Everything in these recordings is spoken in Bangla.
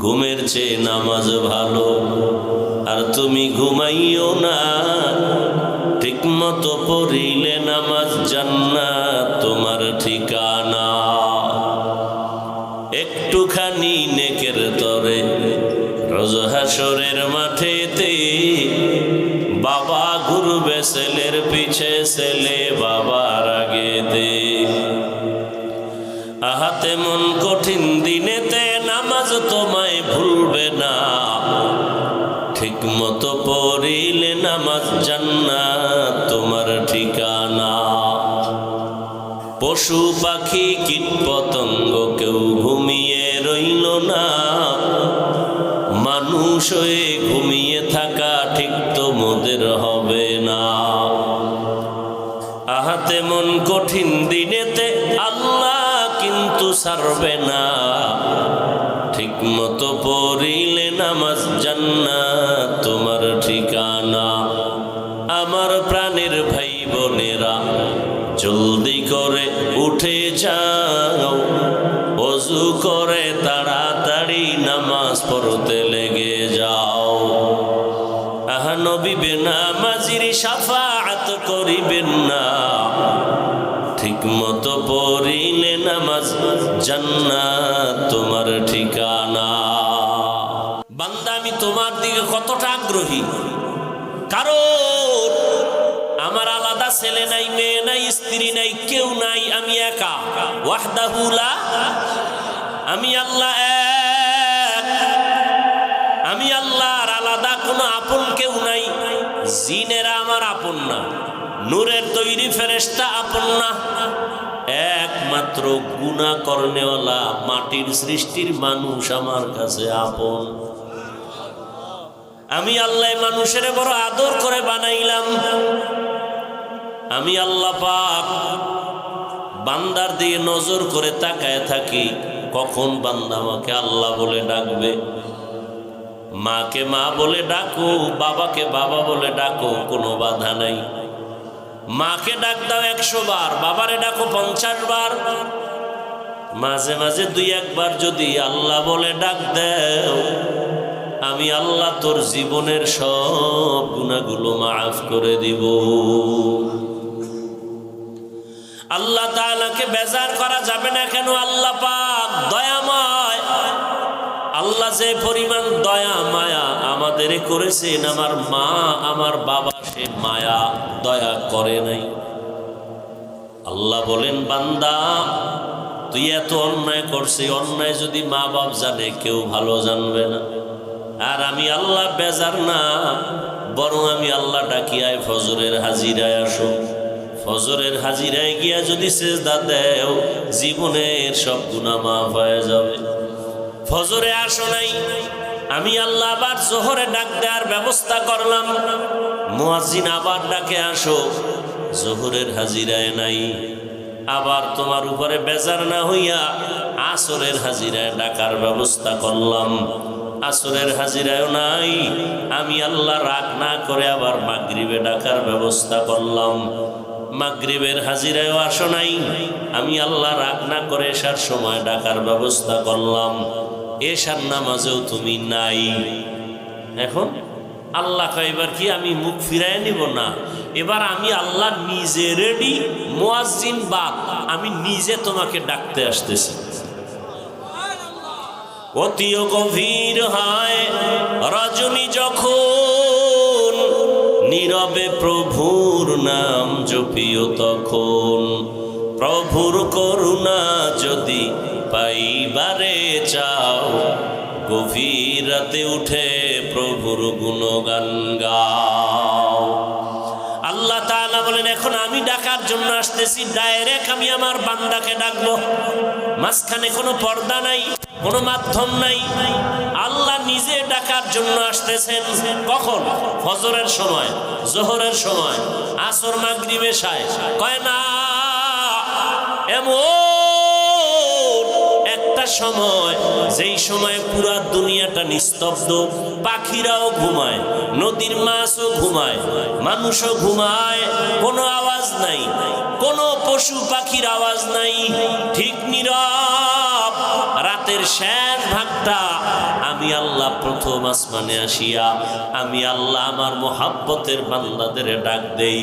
ঘুমের চেয়ে নামাজ ভালো। আর তুমি ঘুমাইও না, ঠিক মতো পড়িলে নামাজ জান্নাত তোমার ঠিকানা। একটুখানি নেকের তরে রোজ হাসরের মাঠেতে বাবা ঘুরবে ছেলের পিছে, ছেলে বাবার আগেতে। আহাতে মন কঠিন দিনেতে নামাজ তোমায় ভুলবে না, ঠিক মতো পড়িলে নামাজ জান্নাত তোমার ঠিকানা। পশু পাখি কীট পতঙ্গ কেউ ঘুমিয়ে রইল না, মানুষ হয়ে ঘুমিয়ে থাকা ঠিক তোমাদের হবে না। আহাতে মন কঠিন দিনেতে আল্লাহ কিন্তু ছাড়বে না, ঠিক মতো পড়িলে নামাজ জান্নাত তোমার ঠিকানা। আমার প্রাণের ভাই বোনেরা, জলদি করে উঠে যাও, ওযু করে তাড়াতাড়ি নামাজ পড়তে লেগে যাও। আহা নবী বেনামাজির শাফাআত করিবেন না, ঠিক মতো পড়িলে নামাজ জান্নাত তোমার ঠিকানা। বান্দা আমি তোমার দিকে কতটা আগ্রহী, কারণ আমার আলাদা ছেলে নাই, মেয়ে নাই, স্ত্রী নাই, কেউ নাই, আমি একা। ওয়াহদাহু লা, আমি আল্লাহ এক, আমি আল্লাহর আলাদা কোনো আপন কেউ নাই। জিনেরা আমার আপন না, নূরের তৈরি ফেরেশতা আপন না, একমাত্র গুনাহ করনেওয়ালা মাটির সৃষ্টির মানুষ আমার কাছে আপন। আমি আল্লাহ মানুষের বড় আদর করে বানাইলাম। আমি আল্লাহ পাক বান্দার দিকে নজর করে তাকায় থাকি, কখন বান্দা আমাকে আল্লাহ বলে ডাকবে। মাকে মা বলে ডাকো, বাবাকে বাবা বলে ডাকো, কোনো বাধা নাই। মাকে ডাক দাও 100 বার, বাবারে ডাকো 50 বার। মাঝে মাঝে 2-1 বার যদি আল্লাহ বলে ডাক দাও, আমি আল্লাহ তোর জীবনের সব গুনাহগুলো মাফ করে দিব। আল্লাহ তাআলাকে বেজার করা যাবে না কেন? আল্লাহ পাক দয়াময়। আল্লাহ যে পরিমাণ দয়া মায়া আমাদের করেছেন, আমার মা আমার বাবা সে মায়া দয়া করে নাই। আল্লাহ বলেন, বান্দা তুই এত অন্যায় করছিস, অন্যায় যদি মা বাপ জানে কেউ ভালো জানবে না। আর আমি আল্লাহ বেজার না, বরং আমি আল্লাহ ডাকিয়ায় ফজরের হাজিরায় আসো। ফজরের হাজিরায় গিয়া যদি সেজদা দেও, জীবনের সব গুনাহ মাফ হয়ে যাবে। ফজরে আসো নাই, আমি আল্লাহ আবার জোহরে ডাক দেওয়ার ব্যবস্থা করলাম। মুয়াজ্জিন আবার ডাকে আসো, জোহরের হাজিরায় নাই। আবার তোমার উপরে বেজার না হইয়া আসরের হাজিরায় ডাকার ব্যবস্থা করলাম। আসরের হাজিরায়ও নাই, আমি আল্লাহ রাগ না করে আবার মাগরিবে ডাকার ব্যবস্থা করলাম। মাগরিবের হাজিরায়ও আসো নাই, আমি আল্লাহ রাগ না করে এশার সময় ডাকার ব্যবস্থা করলাম। এশার নামাজেও তুমি নাই। এখন আল্লাহ কয়, এবার কি আমি মুখ ফিরাই নিব? না, এবার আমি আল্লাহ নিজে রেডি, মুয়াজ্জিন বাদ, আমি নিজে তোমাকে ডাকতে আসতেছি। অতিও গভীর হয় রজনী যখন, নীরবে প্রভুর নাম জপিও তখন। প্রভুর করুণা যদি পাইবারে চাও, গভীর রাতে উঠে প্রভুর গুণগান গাও। আল্লাহ তাআলা বলেন, এখন আমি ডাকার জন্য আসতেছি, ডাইরেক্ট আমি আমার বান্দাকে ডাকবো। মাঝখানে কোনো পর্দা নাই, কোনো মাধ্যম নাই। আল্লাহ নিজে ডাকার জন্য আসতেছেন। কখন? ফজরের সময়, জোহরের সময়, আসর, মাগরিব, এশায়। কয় না, এমন একটা সময়, যেই সময় পুরা দুনিয়াটা নিস্তব্ধ, পাখিরাও ঘুমায়, নদীর মাছও ঘুমায়, মানুষও ঘুমায়, কোনো আওয়াজ নাই, কোনো পশু পাখির আওয়াজ নাই, ঠিক নীরব। রাতের শেষ ভাগটা আমি আমি আল্লাহ প্রথম আসমানে আসিয়া আমি আল্লাহ আমার মোহাব্বতের বান্দাদের ডাক দেই।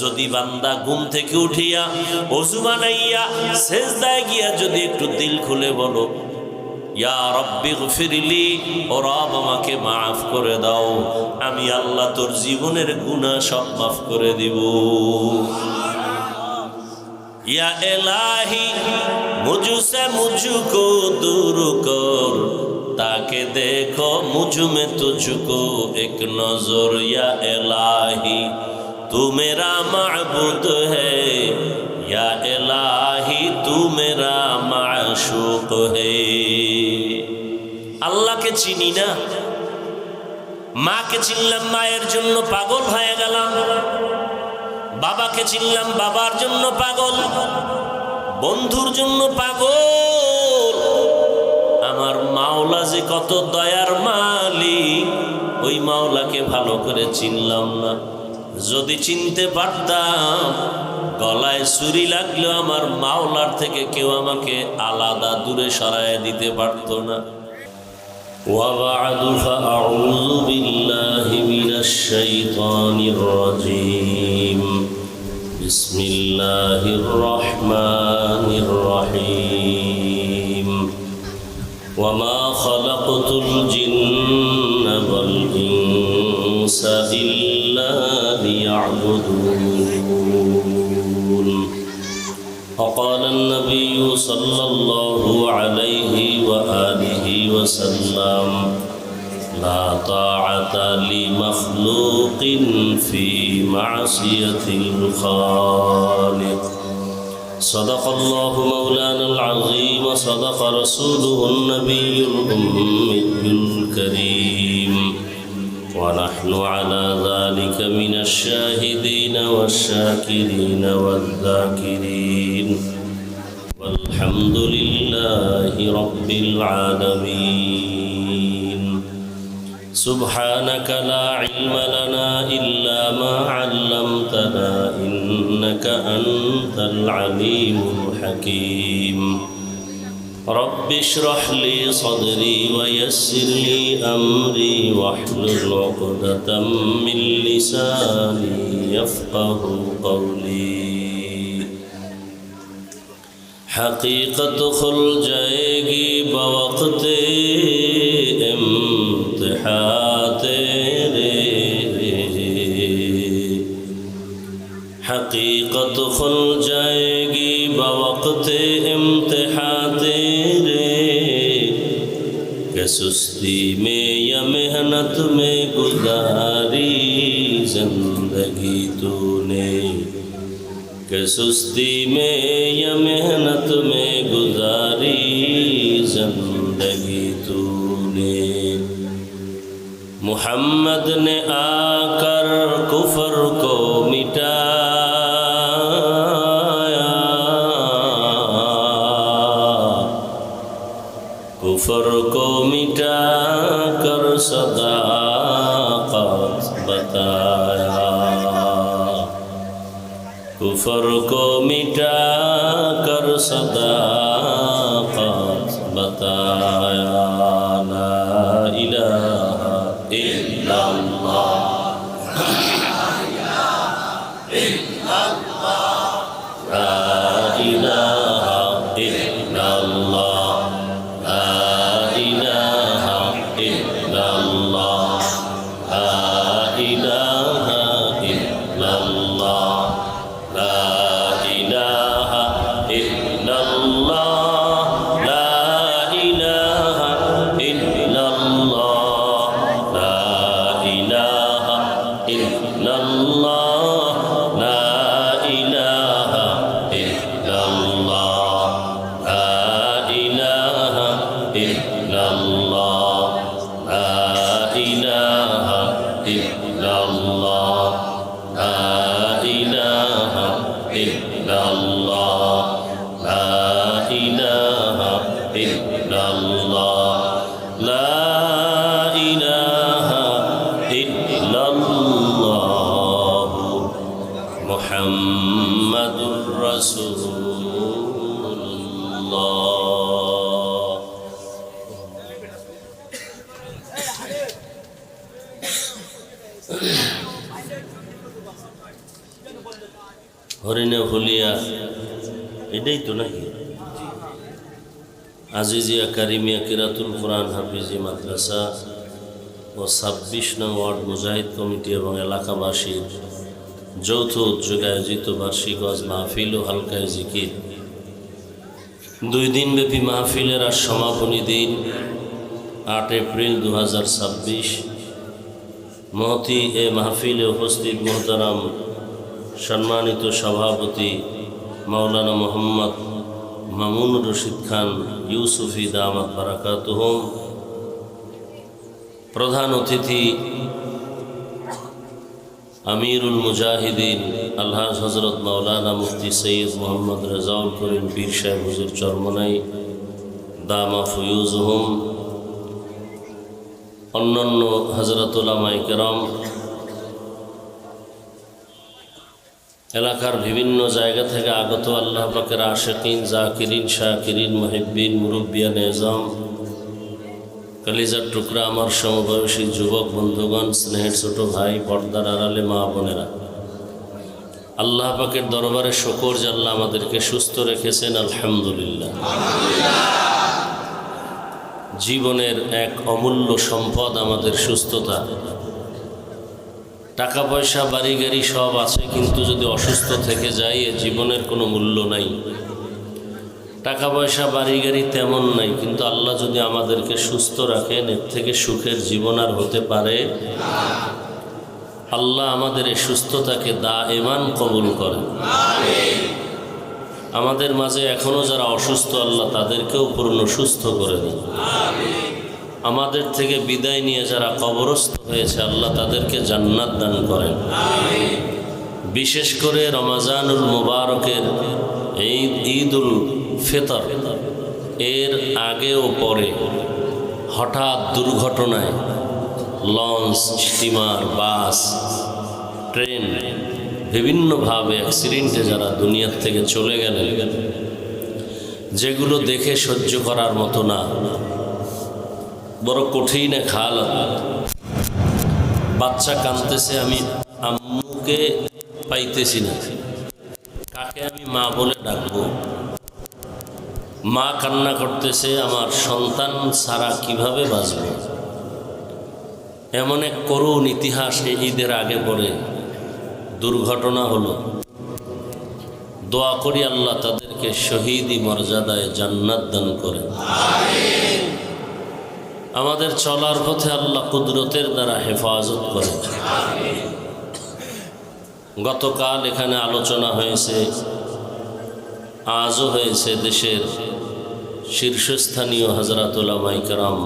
যদি বান্দা ঘুম থেকে উঠিয়া ওযু বানাইয়া সেজদায় গিয়া যদি একটু দিল খুলে বলো, ইয়া রব্বি গফিরলি, ও রব আমাকে মাফ করে দাও, আমি আল্লাহ তোর জীবনের গুনাহ সব মাফ করে দিব। या इलाही मुझसे मुझको दूर कर, ताके देखो मुझ में तुझको एक नजर। या इलाही तू मेरा माबूद है, या इलाही तू मेरा माशूक है। अल्लाह के चिनी ना, माँ के चिनलाम माয়ের জন্য পাগল হয়ে গেলাম, বাবাকে চিনলাম বাবার জন্য পাগল, বন্ধুর জন্য পাগল। আমার মাওলা যে কত দয়ার মালিক, ওই মাওলাকে ভালো করে চিনলাম না। যদি চিনতে পারতাম, গলায় ছুরি লাগলেও আমার মাওলার থেকে কেউ আমাকে আলাদা দূরে সরায় দিতে পারত না। وبعد فأعوذ بالله من الشيطان الرجيم. بسم الله الرحمن الرحيم. وما خلقت الجن والإنس إلا ليعبدون. وقال النبي صلى الله عليه وآله وسلم لا طاعة لمخلوق في معصية الخالق. صدق الله مولانا العظيم وصدق رسوله النبي الأمي الكريم، ونحن على ذلك من الشاهدين والشاكرين والذاكرين، والحمد لله رب العالمين. سبحانك لا علم لنا إلا ما علمتنا إنك أنت العليم الحكيم. رب اشرح لي صدري ويسر لي أمري واحلل عقدة من لساني يفقه قولي. حقیقت کھل جائے گی بوقت امتحان تیرے، حقیقت کھل جائے گی بوقت امتحان تیرے، کہ سستی میں یا محنت میں گزاری زندگی تو نے، کہ سستی میں یا محنت میں گزاری زندگی تو نے. محمد نے آ کر کفر کو مٹایا، کفر کو مٹا کر صداقت بتایا، کفر کو مٹا کر صداقت بتایا. لا الہ الا اللہ، لا الہ الا اللہ، لا الہ الا اللہ، لا الہ الا اللہ، لا إله إلا الله، لا إله إلا الله، لا إله إلا الله، لا إله إلا الله، لا إله إلا الله، لا إله إلا الله، لا إله إلا الله، لا إله إلا الله، لا إله إلا الله، محمد رسول الله. হরিণে ফুলিয়া এটাই তো নাকি আজিজিয়া কারিমিয়া কিরাতুল কোরআন হাফিজি মাদ্রাসা ও ২৬ নং ওয়ার্ড মুজাহিদ কমিটি এবং এলাকাবাসীর যৌথ উদ্যোগে আয়োজিত বার্ষিক ওয়াজ মাহফিল ও হালকায় জিকির 2 দিনব্যাপী মাহফিলের আর সমাপনী দিন 8 এপ্রিল 2026। মহতি এ মাহফিলে উপস্থিত মোহতারাম সম্মানিত সভাপতি মাওলানা মোহাম্মদ মামুনুর রশিদ খান ইউসুফি দামাত বারাকাতুহুম, প্রধান অতিথি আমিরুল মুজাহিদিন আলহাজ হজরত মাওলানা মুফতি সৈয়দ মোহাম্মদ রেজাউল করিম পীর সাহেব হুজুর চরমনাই দামা ফুয়ুজহুম, অন্যান্য হযরত উলামায়ে কেরাম, এলাকার বিভিন্ন জায়গা থেকে আগত আল্লাহ পাকের আশিকিন, জাকিরিন, শাকিরিন, মুহিব্বিন, মুরব্বিয়ান এজাম, কলিজার টুকরা আমার সমবয়সী যুবক বন্ধুগণ, স্নেহের ছোট ভাই, পর্দার আড়ালে মা বোনেরা, আল্লাহ পাকের দরবারে শুকর যে আল্লাহ আমাদেরকে সুস্থ রেখেছেন, আলহামদুলিল্লাহ। জীবনের এক অমূল্য সম্পদ আমাদের সুস্থতা। টাকা পয়সা বাড়ি গাড়ি সব আছে, কিন্তু যদি অসুস্থ থেকে যায় এ জীবনের কোনো মূল্য নাই। টাকা পয়সা বাড়ি গাড়ি তেমন নাই, কিন্তু আল্লাহ যদি আমাদেরকে সুস্থ রাখেন এর থেকে সুখের জীবন আর হতে পারে? আল্লাহ আমাদের এই সুস্থতাকে দায়েমান কবুল করেন। আমাদের মাঝে এখনও যারা অসুস্থ আল্লাহ তাদেরকেও পূর্ণ সুস্থ করে দেন। আমাদের থেকে বিদায় নিয়ে যারা কবরস্থ হয়েছে আল্লাহ তাদেরকে জান্নাত দান করেন। বিশেষ করে রমাজানুল মুবারকের এই ঈদুল ফিতর এর আগে ও পরে হঠাৎ দুর্ঘটনায় লঞ্চ, স্টিমার, বাস, ট্রেন বিভিন্নভাবে অ্যাক্সিডেন্টে যারা দুনিয়ার থেকে চলে গেলেন, যেগুলো দেখে সহ্য করার মতো না, বড় কঠিন এক হালত। বাচ্চা কাঁদতেছে, আমি আম্মুকে পাইতেছি না, কাকে আমি মা বলে ডাকবো? মা কান্না করতেছে, আমার সন্তান ছাড়া কিভাবে বাঁচব? এমন এক করুণ ইতিহাস এই ঈদের আগে পরে দুর্ঘটনা হলো। দোয়া করি আল্লাহ তাদেরকে শহীদি মর্যাদায় জান্নাত দান করেন। আমাদের চলার পথে আল্লাহ কুদরতের দ্বারা হেফাজত করেন। গতকাল এখানে আলোচনা হয়েছে, আজও হয়েছে। দেশের শীর্ষস্থানীয় হযরত উলামায়ে কেরাম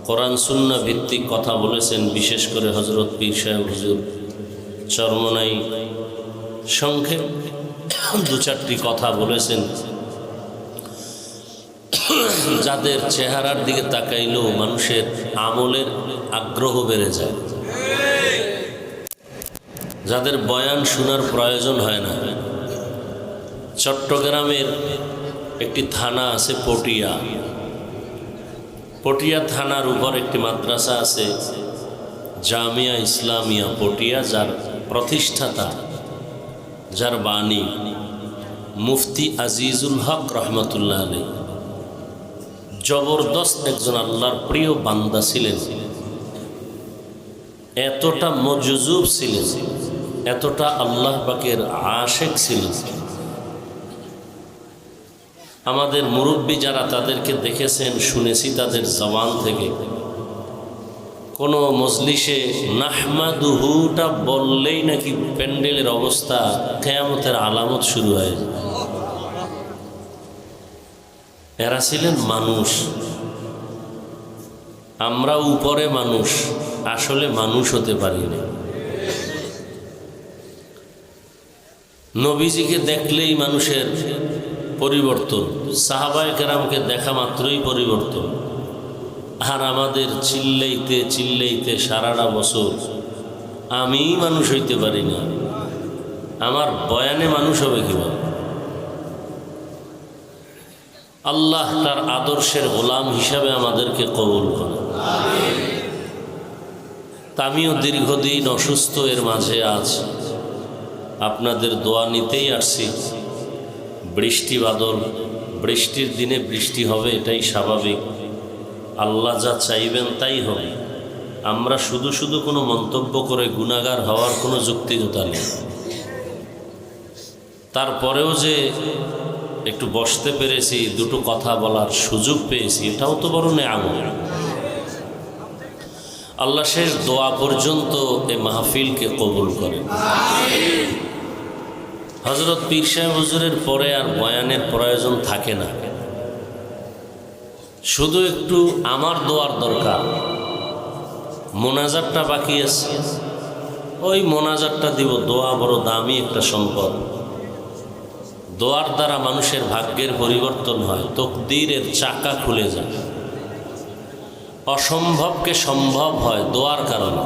কোরআন সুন্নাহ ভিত্তিক কথা বলেছেন। বিশেষ করে হযরত পীর সাহেব হুজুর চরমনাই সংক্ষেপ 2-4টি কথা বলেছেন, যাদের চেহারার দিকে তাকাইলেও মানুষের আমলের আগ্রহ বেড়ে যায়, যাদের বয়ান শোনার প্রয়োজন হয় না। চট্টগ্রামের একটি থানা আছে পটিয়া। পটিয়া থানার উপর একটি মাদ্রাসা আছে জামিয়া ইসলামিয়া পটিয়া, যার প্রতিষ্ঠাতা, যার বাণী মুফতি আজিজুল হক রহমতুল্লাহ আলাইহি। জবরদস্ত একজন আল্লাহর প্রিয় বান্দা ছিলেন, এতটা মজজুব ছিলেন, এতটা আল্লাহ পাকের আশেক ছিলেন। আমাদের মুরব্বী যারা তাদেরকে দেখেছেন, শুনেছি তাদের জবান থেকে, কোনো মজলিসে নাহমাদুহুটা বললেই নাকি প্যান্ডেলের অবস্থা কিয়ামতের আলামত শুরু হয়। এরা ছিলেন মানুষ, আমরা উপরে মানুষ, আসলে মানুষ হতে পারি না। নবীজিকে দেখলেই মানুষের পরিবর্তন, সাহাবায়ে কেরামকে দেখা মাত্রই পরিবর্তন। আর আমাদের চিল্লাইতে চিল্লাইতে সারাটা বছর আমি মানুষ হইতে পারি না, আমার বয়ানে মানুষ হবে কিভাবে? আল্লাহ তার আদর্শের গোলাম হিসাবে আমাদেরকে কবুল করে। তা আমিও দীর্ঘদিন অসুস্থ, এর মাঝে আজ আপনাদের দোয়া নিতেই আসছি। বৃষ্টি বাদল, বৃষ্টির দিনে বৃষ্টি হবে, এটাই স্বাভাবিক। আল্লাহ যা চাইবেন তাই হবে। আমরা শুধু শুধু কোনো মন্তব্য করে গুনাহগার হওয়ার কোনো যুক্তিকতা নেই। তারপরেও যে একটু বসতে পেরেছি, দুটো কথা বলার সুযোগ পেয়েছি, এটাও তো বড় নেয়ামত। আল্লাহ শেষ দোয়া পর্যন্ত এই মাহফিলকে কবুল করেন। হযরত পীর সাহেব হুজুরের পরে আর বয়ানের প্রয়োজন থাকে না, শুধু একটু আমার দোয়ার দরকার। মোনাজাতটা বাকি আছে, ওই মোনাজাতটা দিব। দোয়া বড় দামি একটা সম্পদ। দোয়ার দ্বারা মানুষের ভাগ্যের পরিবর্তন হয়, তকদীরের চাকা খুলে যায়, অসম্ভবকে সম্ভব হয় দোয়ার কারণে,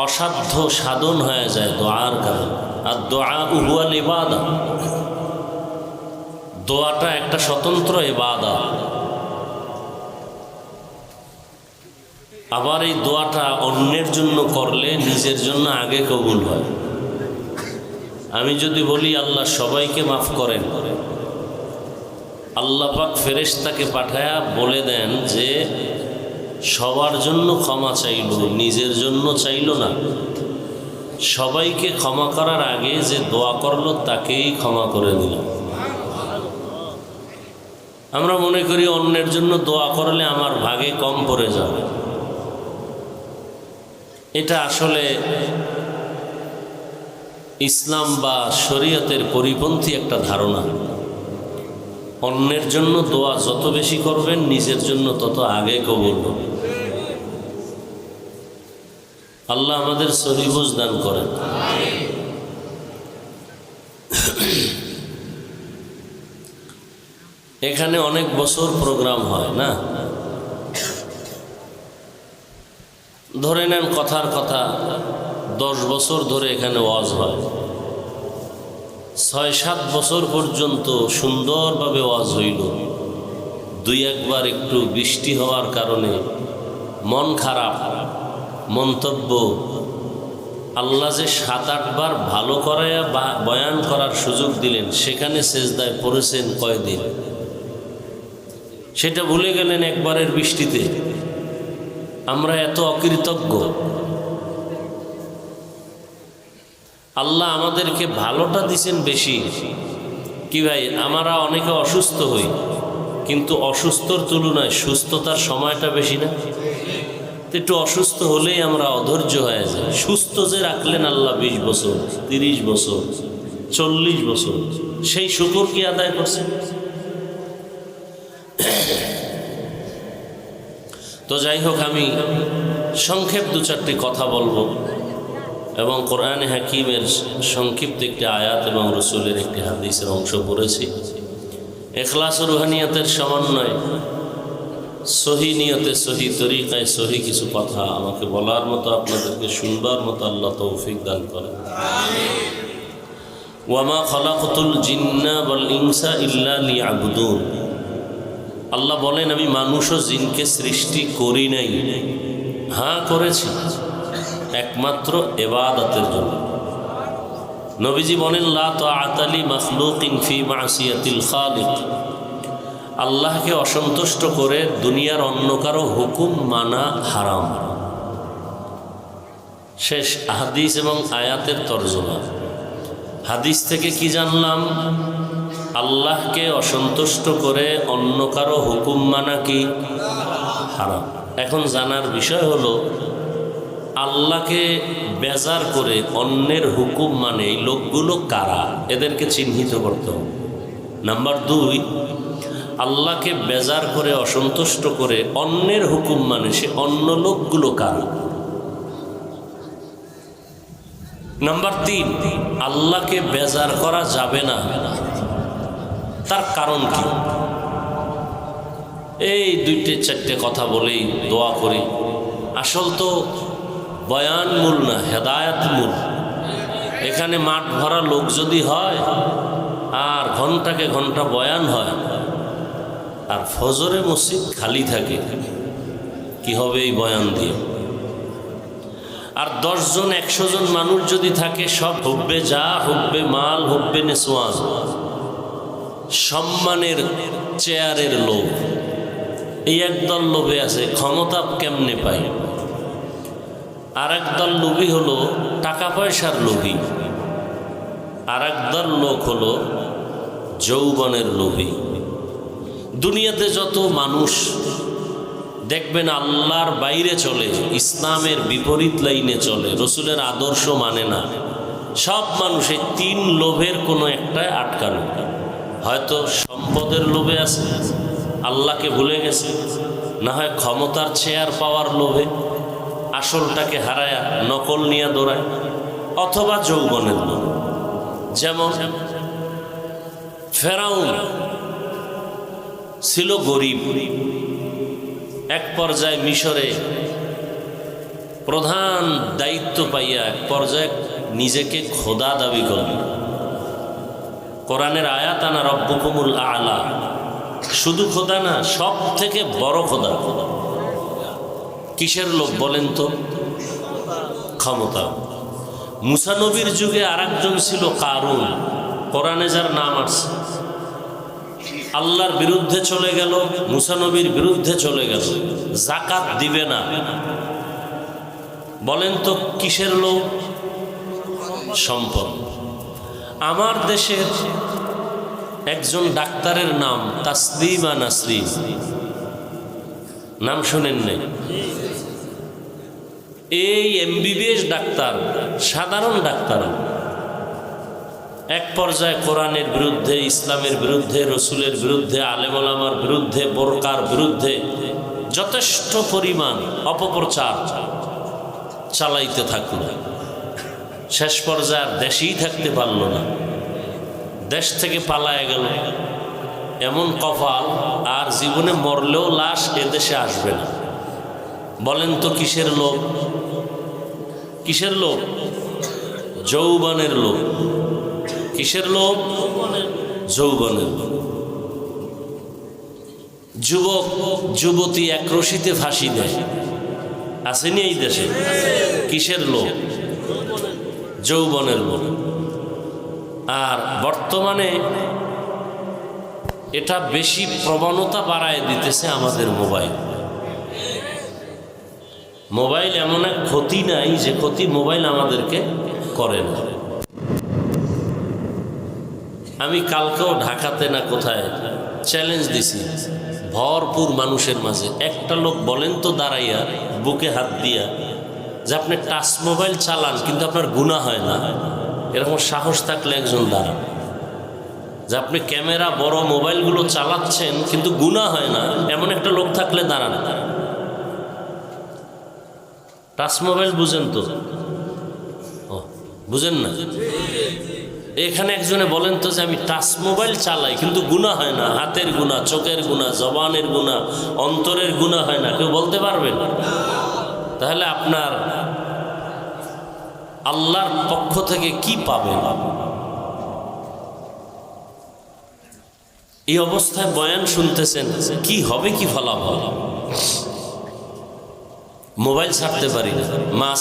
অসাধ্য সাধন হয়ে যায় দোয়ার কারণে। আর দোয়া হুয়াল ইবাদা, দোয়াটা একটা স্বতন্ত্র ইবাদত। আবার এই দোয়াটা অন্যের জন্য করলে নিজের জন্য আগে কবুল হয়। আমি যদি বলি আল্লাহ সবাইকে মাফ করেন, আল্লাহ পাক ফেরেশতাকে পাঠায়া বলে দেন যে সবার জন্য ক্ষমা চাইল, নিজের জন্য চাইল না। সবাইকে ক্ষমা করার আগে যে দোয়া করলো তাকেই ক্ষমা করে দিল। আমরা মনে করি অন্যের জন্য দোয়া করলে আমার ভাগে কম পড়ে যাবে। এটা আসলে ইসলাম বা শরীয়তের পরিপন্থী একটা ধারণা। অন্যের জন্য দোয়া যত বেশি করবেন, নিজের জন্য তত আগে কবুল হবে। আল্লাহ আমাদের সহি বুঝ দান করেন। এখানে অনেক বছর প্রোগ্রাম হয় না, ধরে নেন কথার কথা 10 বছর ধরে এখানে ওয়াজ হয়। 6-7 বছর পর্যন্ত সুন্দরভাবে ওয়াজ হইল। 2-1 বার একটু বৃষ্টি হওয়ার কারণে মন খারাপ, মন্তব্য। আল্লাহ যে 7-8 বার ভালো করায়া বয়ান করার সুযোগ দিলেন, সেখানে সেজদায় পড়েছেন কয়দিন, সেটা ভুলে গেলেন একবারের বৃষ্টিতে। আমরা এত অকৃতজ্ঞ। আল্লাহ আমাদেরকে ভালোটা দিছেন বেশি। কি ভাই, আমরা অনেকে অসুস্থ হই, কিন্তু অসুস্থর তুলনায় সুস্থতার সময়টা বেশি না? একটু অসুস্থ হলেই আমরা অধৈর্য হয়ে যাই। সুস্থ যে রাখলেন আল্লাহ 20 বছর, 30 বছর, 40 বছর, সেই শুকর কি আদায় করছেন? তো যাই হোক, আমি সংক্ষেপ 2-4টি কথা বলবো এবং কোরআনে হাকিমের সংক্ষিপ্ত একটি আয়াত এবং রসুলের একটি হাদিসের অংশ পড়েছি। ইখলাস ও রুহানিয়াতের সমন্বয়, সহি নিয়তে, সহি তরিকায়, সহি কিছু কথা আমাকে বলার মতো, আপনাদেরকে শুনবার মতো আল্লাহ তৌফিক দান করেন। ওয়ামা খালাকতুল জিন্না ওয়াল ইনসা ইল্লা লিয়াবুদুন। আল্লাহ বলেন, আমি মানুষ ও জিনকে সৃষ্টি করি নাই, হ্যাঁ করেছি একমাত্র ইবাদতের জন্য। নবীজি বলেন, লা তাআতা লি মাখলুকিন ফি মাসিয়াতিল খালিক। আল্লাহকে অসন্তুষ্ট করে দুনিয়ার অন্য কারো হুকুম মানা হারাম। শেষ হাদিস এবং আয়াতের তরজমা। হাদিস থেকে কি জানলাম? আল্লাহকে অসন্তুষ্ট করে অন্য কারো হুকুম মানা কি হারাম। এখন জানার বিষয় হলো, আল্লাহকে বেজার করে অন্যের হুকুম মানে এই লোকগুলো কারা, এদেরকে চিহ্নিত করতে হবে। নাম্বার 2, আল্লাহকে বেজার করে অসন্তুষ্ট করে অন্যের হুকুম মানে সে অন্য লোকগুলো কারা। নাম্বার 3, আল্লাহকে বেজার করা যাবে না, তার কারণ কি? এই 2-4টে কথা বলেই দোয়া করি। আসল তো বয়ান মূল না, হেদায়েত মূল। এখানে মাঠ ভরা লোক যদি হয় আর ঘন্টাকে ঘন্টা বয়ান হয় আর ফজরে মসজিদ খালি থাকে, কি হবে এই বয়ান দিয়ে? আর 10 জন 100 জন মানুষ যদি থাকে, সব হুব্বে যা, হুব্বে মাল, হুব্বে নেসওয়ান, সম্মানের চেয়ারের লোভ, এই একদল লোভে আছে ক্ষমতা কেমনে পাই। আর একদল লোভী হলো টাকা পয়সার লোভী। আর একদল লোক হলো যৌবনের লোভী। দুনিয়াতে যত মানুষ দেখবেন আল্লাহর বাইরে চলে, ইসলামের বিপরীত লাইনে চলে, রসুলের আদর্শ মানে না, সব মানুষ এই 3 লোভের কোনো একটায় আটকানো। হয়তো সম্পদের লোভে আছে, আল্লাহকে ভুলে গেছে, না হয় ক্ষমতার চেয়ার পাওয়ার লোভে আসলটাকে হারায়া নকল নিয়ে দৌড়ায়, অথবা যৌবনের লোভ। যেমন ফেরাউন ছিল গরিব, এক পর্যায়ে মিশরে প্রধান দায়িত্ব পাইয়া এক পর্যায়ে নিজেকে খোদা দাবি করল। কোরআনের আয়াত আনা রব্বুকুমুল আলা, শুধু খোদা না, সব থেকে বড় খোদা। কিসের লোভ বলেন তো? ক্ষমতা। মুসা নবীর যুগে আরেকজন ছিল কারুন, কোরআনে যার নাম আছে। আল্লাহর বিরুদ্ধে চলে গেল, মুসা নবীর বিরুদ্ধে চলে গেল, যাকাত দিবে না। বলেন তো কিসের লোভ? সম্পদ। আমার দেশের একজন ডাক্তারের নাম তাসলিমা নাসরিন, নাম শুনেন নাই? এই MBBS ডাক্তার, সাধারণ ডাক্তার, এক পর্যায়ে কোরআনের বিরুদ্ধে, ইসলামের বিরুদ্ধে, রসুলের বিরুদ্ধে, আলেম ওলামার বিরুদ্ধে, বোরকার বিরুদ্ধে যথেষ্ট পরিমাণ অপপ্রচার চালাইতে থাকল। শেষ পর্যায়ে আর দেশেই থাকতে পারল না, দেশ থেকে পালায় গেল। এমন কপাল, আর জীবনে মরলেও লাশ এদেশে আসবে না। বলেন তো কিসের লোভ? কিসের লোভ? যৌবনের লোভ। কিসের লোভ? যৌবনের লোভ। যুবক যুবতী এক রশিতে ফাঁসি দেয়, আসেনি এই দেশে? কিসের লোভ? যৌবনের লোভ। আর বর্তমানে এটা বেশি প্রবণতা বাড়ায় দিতেছে আমাদের মোবাইল। মোবাইল এমন এক ক্ষতি নাই যে ক্ষতি মোবাইল আমাদেরকে করে না। আমি কালকেও ঢাকাতে না কোথায় চ্যালেঞ্জ দিছি ভরপুর মানুষের মাঝে, একটা লোক বলেন তো দাঁড়াইয়া বুকে হাত দিয়া যে আপনি টাচ মোবাইল চালান কিন্তু আপনার গুনাহ হয় না, এরকম সাহস থাকলে একজন দাঁড়ান। যে আপনি ক্যামেরা বড় মোবাইলগুলো চালাচ্ছেন কিন্তু গুনাহ হয় না, এমন একটা লোক থাকলে দাঁড়ান। টাচ মোবাইল বুঝেন তো? বুঝেন না? এখানে একজনে বলেন তো যে আমি টাচ মোবাইল চালাই কিন্তু গুনাহ হয় না, হাতের গুনাহ, চোখের গুনাহ, জবানের গুনাহ, অন্তরের গুনাহ হয় না, কেউ বলতে পারবেন? তাহলে আপনার আল্লাহর পক্ষ থেকে কি পাবেন? এই অবস্থায় বয়ান শুনতেছেন, কি হবে, কি ফলাফল? মোবাইল ছাড়তে পারি না, মা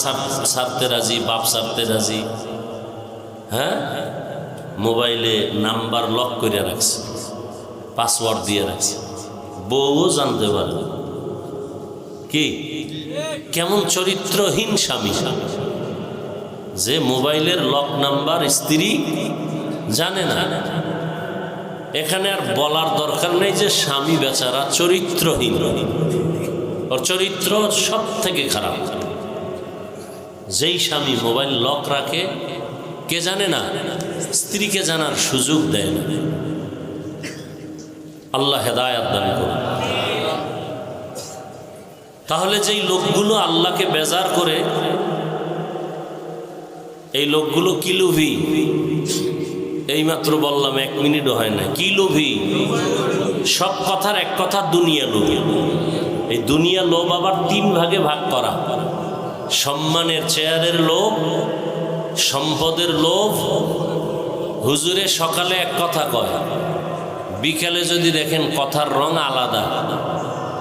ছাড়তে রাজি, বাপ ছাড়তে রাজি। হ্যাঁ, মোবাইলে নাম্বার লক করে রাখছে, পাসওয়ার্ড দিয়ে রাখছে, বউও জানতে পারে। কি কেমন চরিত্রহীন স্বামী যে মোবাইলের লক নাম্বার স্ত্রী জানে না। এখানে আর বলার দরকার নেই যে স্বামী বেচারা চরিত্রহীন, ওর চরিত্র সব থেকে খারাপ। যেই স্বামী মোবাইল লক রাখে, কে জানে না, স্ত্রীকে জানার সুযোগ দেয় না। আল্লাহ হেদায়েত দান করুন। তাহলে যেই লোকগুলো আল্লাহকে বেজার করে, এই লোকগুলো কি লোভী? এইমাত্র বললাম, 1 মিনিটও হয় না। কি লোভী? সব কথার এক কথা, দুনিয়া লোভী। এই দুনিয়া লোভ আবার 3 ভাগে ভাগ করা: সম্মানের চেয়ারের লোভ, সম্পদের লোভ। হুজুরে সকালে এক কথা কয়, বিকেলে যদি দেখেন কথার রং আলাদা।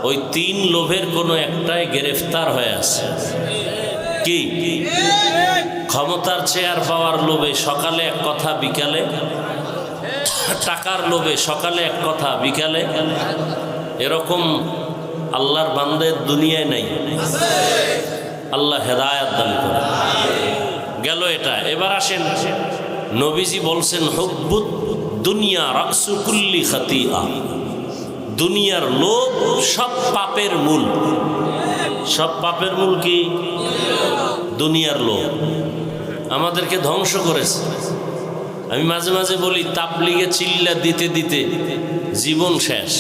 ওই 3 লোভের কোনো একটাই গ্রেফতার হয়ে আছে। কি ক্ষমতার চেয়ার পাওয়ার লোভে সকালে এক কথা বিকালে, টাকার লোভে সকালে এক কথা বিকালে, এরকম আল্লাহর বান্দা দুনিয়ায় নাই। আল্লাহ হেদায়েত দান করে। গেল এটা। এবার আসেন, নবীজি বলছেন হুব্বুদ দুনিয়া রাকসু কুল্লি খাতিআ, দুনিয়ার লোভ সব পাপের মূল। সব পাপের মূল কি? দুনিয়ার লোভ আমাদেরকে ধ্বংস করেছে। আমি মাঝে মাঝে বলি, তাবলিগে চিল্লা দিতে দিতে জীবন শেষ।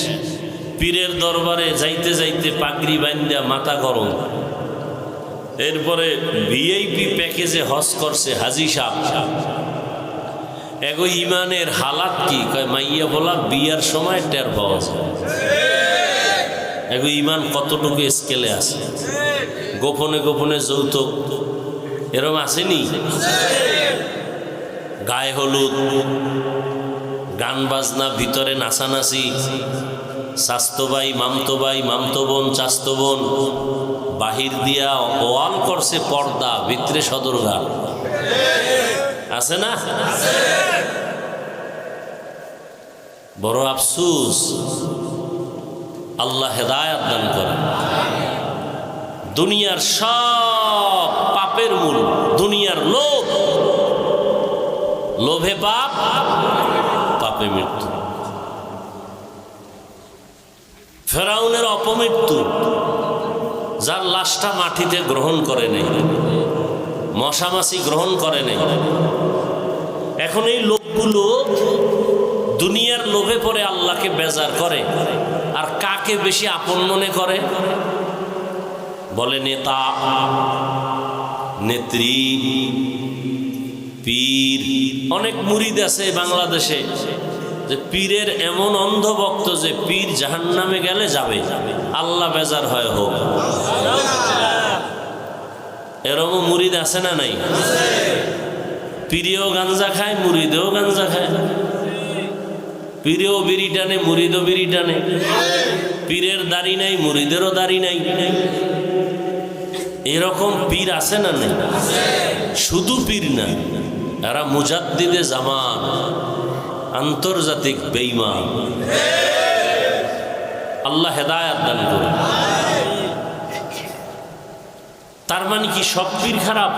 পীরের দরবারে যাইতে যাইতে পাগড়ি বান্ধা মাথা গরম। এরপরে ভিআইপি প্যাকেজে হজ করছে হাজি সাহেব। এগো ইমানের হালাত কি কয়, মাইয়া বলা বিয়ার সময় টের পাওয়া যায়। এগো ইমান কতটুকু স্কেলে আছে। গোপনে গোপনে যৌতুক এরম আসেনি? গায়ে হলুদ, গান বাজনা, ভিতরে নাচানাচি, স্বাস্থ্য ভাই, মামতো ভাই, মামতো বোন, চাস্তো বোন, বাহির দিয়া ওয়াল করছে পর্দা, ভিতরে সদরঘাট। আছে না? বড় আফসুস। আল্লাহ হেদায়েত দান করেন। দুনিয়ার সব পাপের মূল দুনিয়ার লোভ। লোভে পাপ, পাপে মৃত্যু। ফেরাউনের অপমৃত্যু, যার লাশটা মাটিতে গ্রহণ করে নেই, মশামাছি গ্রহণ করে নেই। এখন এই লোকগুলো দুনিয়ার লোভে পড়ে আল্লাহকে বেজার করে। আর কাকে বেশি আপন মনে করে? বলে নেতা, নেত্রী, পীর। অনেক মুরিদ আছে বাংলাদেশে যে পীরের এমন অন্ধভক্ত যে পীর জাহান্নামে গেলে যাবে, আল্লাহ বেজার হয় হোক। এরকম মুরিদ আছে না নাই? পীরেও গাঞ্জা খায়, মুরিদেও গাঞ্জা খায়। পীরেও বিড়ি টানে, মুরিদও বিড়ি টানে। পীরের দাড়ি নাই, মুরিদেরও দাড়ি নাই। এরকম পীর আছে না নাই? শুধু পীর না, এরা মুজাদ্দিদে জামান, আন্তর্জাতিক বেঈমান। আল্লাহ হেদায়েত দান করুন। তার মানে কি সব পীর খারাপ?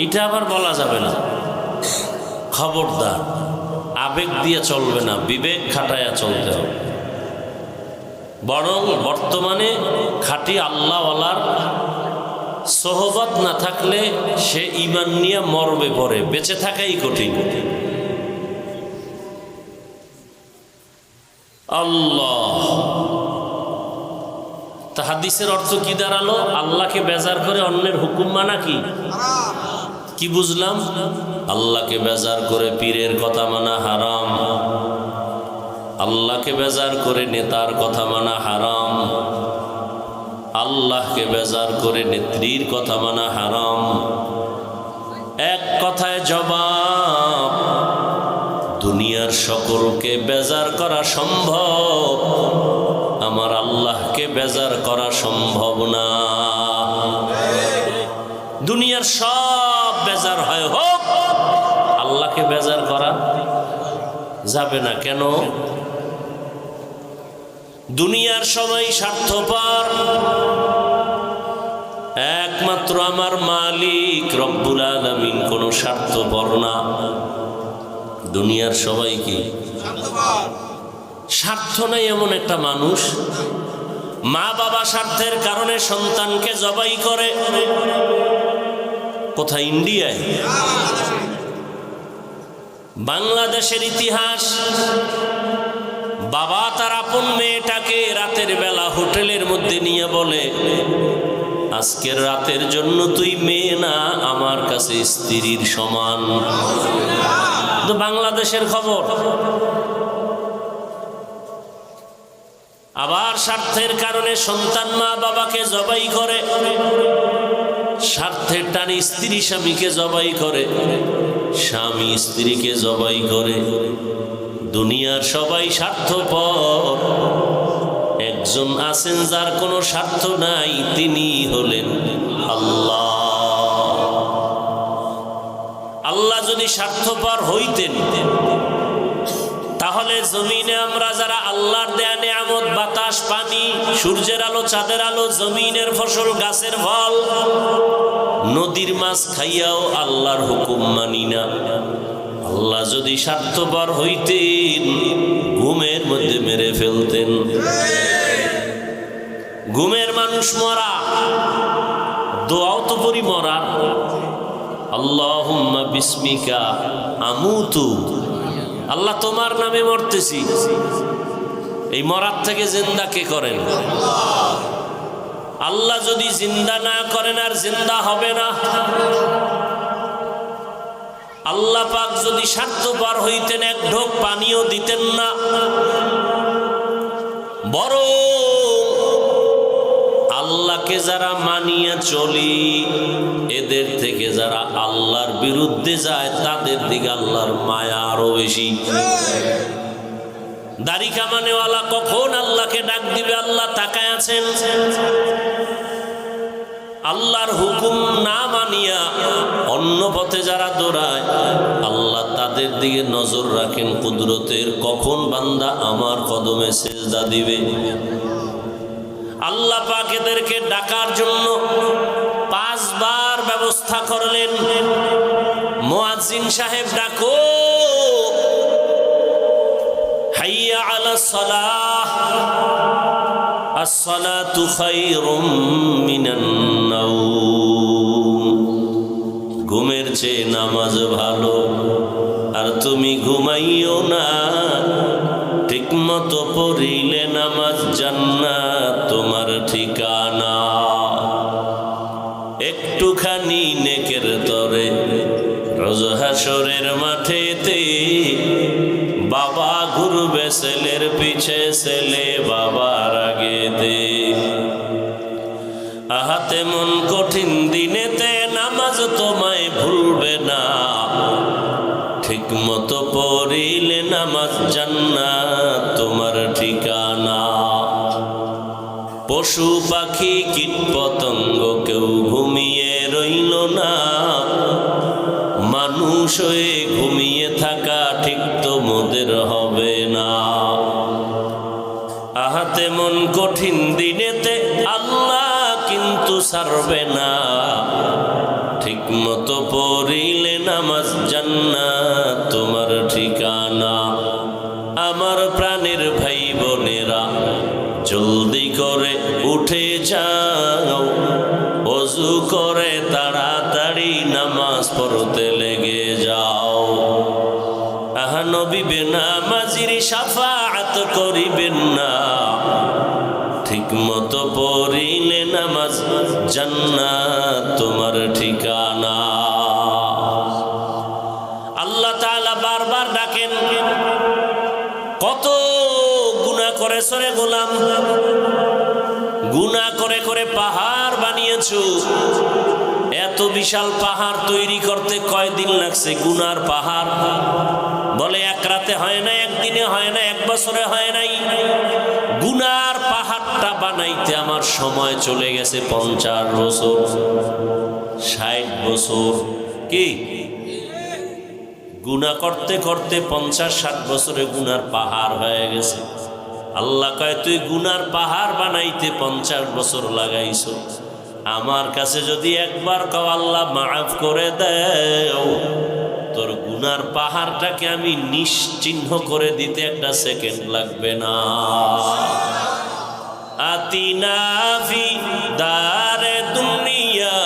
এটা আবার বলা যাবে না। খবরদার, আবেগ দিয়ে চলবে না, বিবেক খাটায়া চলতে হবে। বরং বর্তমানে খাঁটি আল্লাহওয়ালার সোহবত না থাকলে সে ঈমান নিয়ে মরবে পড়ে, বেঁচে থাকাই কঠিন। আল্লাহ, তা হাদিসের অর্থ কি দাঁড়ালো? আল্লাহকে বেজার করে অন্যের হুকুম মানা কি? কি বুঝলাম? আল্লাহকে বেজার করে পীরের কথা মানা হারাম, আল্লাহকে বেজার করে নেতার কথা মানা হারাম, আল্লাহকে বেজার করে নেত্রীর কথা মানা হারাম। এক কথায় জবাব, দুনিয়ার সকলকে বেজার করা সম্ভব, আমার আল্লাহকে বেজার করা সম্ভব না। দুনিয়ার সব বেজার হয় হোক, আল্লাহকে বেজার করা যাবে না। কেন? দুনিয়ার সবাই স্বার্থপর, একমাত্র আমার মালিক রব্বুল আলামিন কোনো স্বার্থপর না। দুনিয়ার সবাই কি স্বার্থ নাই? এমন একটা মানুষ মা বাবা স্বার্থের কারণে সন্তানকে জবাই করে। কোথায়? ইন্ডিয়ায়। বাংলাদেশের ইতিহাস, বাবা তার আপন মেয়েটাকে রাতের বেলা হোটেলের মধ্যে নিয়ে বলে, আজকের রাতের জন্য তুই মেয়ে না, আমার কাছে স্ত্রীর সমান। তো বাংলাদেশের খবর। আবার স্বার্থের কারণে সন্তান মা বাবাকে জবাই করে, স্বার্থের টানে স্ত্রী স্বামীকে জবাই করে, স্বামী স্ত্রীকে জবাই করে। দুনিয়ার সবাই স্বার্থপর, একজন আছেন যার কোনো স্বার্থ নাই, তিনি হলেন আল্লাহ। যদি স্বার্থপর হইতেন, তাহলে জমিনে আমরা যারা আল্লাহর দেয়া নিয়ামত, বাতাস, পানি, সূর্যের আলো, চাঁদের আলো, জমিনের ফসল, গাছের ফল, নদীর মাছ খাইয়াও আল্লাহর হুকুম মানি না। আল্লাহ যদি স্বার্থপর হইতেন, ঘুমের মধ্যে মেরে ফেলতেন। ঘুমের মানুষ মরা, দোয়াও তো পরি মরা। আল্লাহুম্মা বিসমিকা আমুতু, আল্লাহ তোমার নামে মরতেছি। এই মরার থেকে জিন্দা কে করেন? আল্লাহ যদি জিন্দা না করেন আর জিন্দা হবে না। আল্লাহ পাক যদি স্বার্থপর হইতেন, এক ঢোক পানিও দিতেন না, বরং আল্লাহকে যারা মানিয়ে চলি, এদের থেকে যারা আল্লাহর বিরুদ্ধে যায় তাদের দিকে আল্লাহর মায়া আরো বেশি। দাড়ি কামানেওয়ালা কখন আল্লাহকে ডাক দিবে? আল্লাহ তাকায় আছেন। আল্লাহর হুকুম না মানিয়া অন্য পথে যারা দৌড়ায়, আল্লাহ তাদের দিকে নজর রাখেন কুদরতের, কখন বান্দা আমার কদমে সেজদা দিবে। আল্লাহ পাক এদেরকে ডাকার জন্য 5 বার ব্যবস্থা করলেন। মুয়াজ্জিন সাহেব ডাকো, হাইয়া আলাস সালাহ, আস-সালাতু খায়রুম মিনান নাওম। ঘুমের চেয়ে নামাজ ভালো, আর তুমি ঘুমাইও না। ঠিক মতো পড়িলে নামাজ জান্নাত তোমার ঠিকানা। একটুখানি নেকের তরে রোজ হাসরের মাঠেতে, বাবা ঘুরবে ছেলের পিছে, ছেলে বাবার আগেতে। আহাতে মন কঠিন দিনেতে নামাজ তোমায় ভুলবে না। ঠিক মতো পড়িলে নামাজ জান্নাত তোমার ঠিকানা। পশু পাখি কীট পতঙ্গ কেউ ঘুমিয়ে রইল না। মানুষ হয়ে ঘুমিয়ে থাকা ঠিক তো মোদের হবে না। আহাতে মন কঠিন দিনেতে আল্লাহ কিন্তু ছাড়বে না। ঠিক মতো পড়িলে নামাজ জান্নাত তোমার ঠিকানা। আমার প্রাণের ভাই বোনেরা, জলদি করে উঠে যাও, ওযু করে তাড়াতাড়ি নামাজ পড়তে লেগে যাও। আহা নবী বেনামাজির শাফাআত করিবেন না। ঠিক মতো পড়িলে নামাজ জান্নাত তোমার ঠিকানা। আল্লাহ তাআলা বারবার ডাকেন, কত গুনাহ করেছো রে গোলাম, গুনাহ করে করে পাহাড় বানিয়েছো। এত বিশাল পাহাড় তৈরি করতে কয়দিন লাগছে? গুনার পাহাড় বলে এক রাতে হয় না, একদিনে হয় না, এক বছরে হয় নাই। গুনার পাহাড়টা বানাইতে আমার সময় চলে গেছে 50 বছর, 60 বছর। কি গুনাহ করতে করতে 50-60 বছরে গুনার পাহাড় হয়ে গেছে। আল্লাহ কয়, তুই গুনার পাহাড় বানাইতে 50 বছর লাগাইছো, আমার কাছে যদি একবার কও আল্লাহ মাফ করে দেও, তোর গুনার পাহাড়টাকে আমি নিশ্চিহ্ন করে দিতে একটা সেকেন্ড লাগবে না। আতিনা ফি দারে দুনিয়া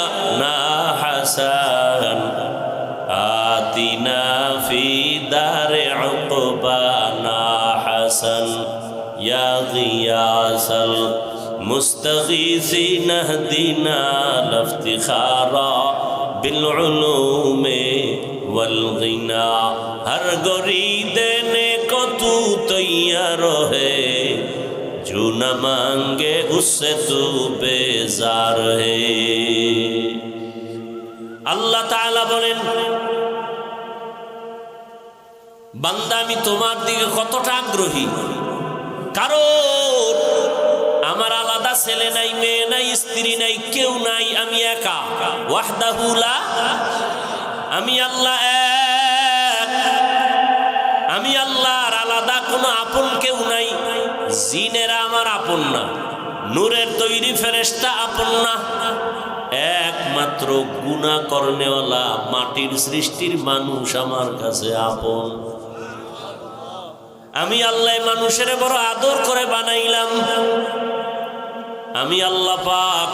না হাসান, আতিনা ফি দারে উকবা না হাসান, ইয়া গিয়াসাল মুস্তাগীসিন ইহদিনা লিফতিখারা বিল উলুমে वल गिना। हर गोरी देने को तू तैयार है, जो न मांगे उससे तू बेजार है। আল্লাহ তাআলা বলেন, বান্দা আমি তোমার দিকে কতটা আগ্রহী, কারণ আমার আলাদা ছেলে নাই, মেয়ে নাই, স্ত্রী নাই, কেউ নাই, আমি একা। ওয়াহদাহু লা, আমি আল্লাহ আমি আল্লাহর আলাদা কোনো আপন কেউ নাই। জিনেরা আমার আপন না, নূরের তৈরি ফেরেশতা আপন না, একমাত্র গুনাহ করনেওয়ালা মাটির সৃষ্টির মানুষ আমার কাছে আপন। আমি আল্লাহ মানুষের বড় আদর করে বানাইলাম। আমি আল্লাহ পাক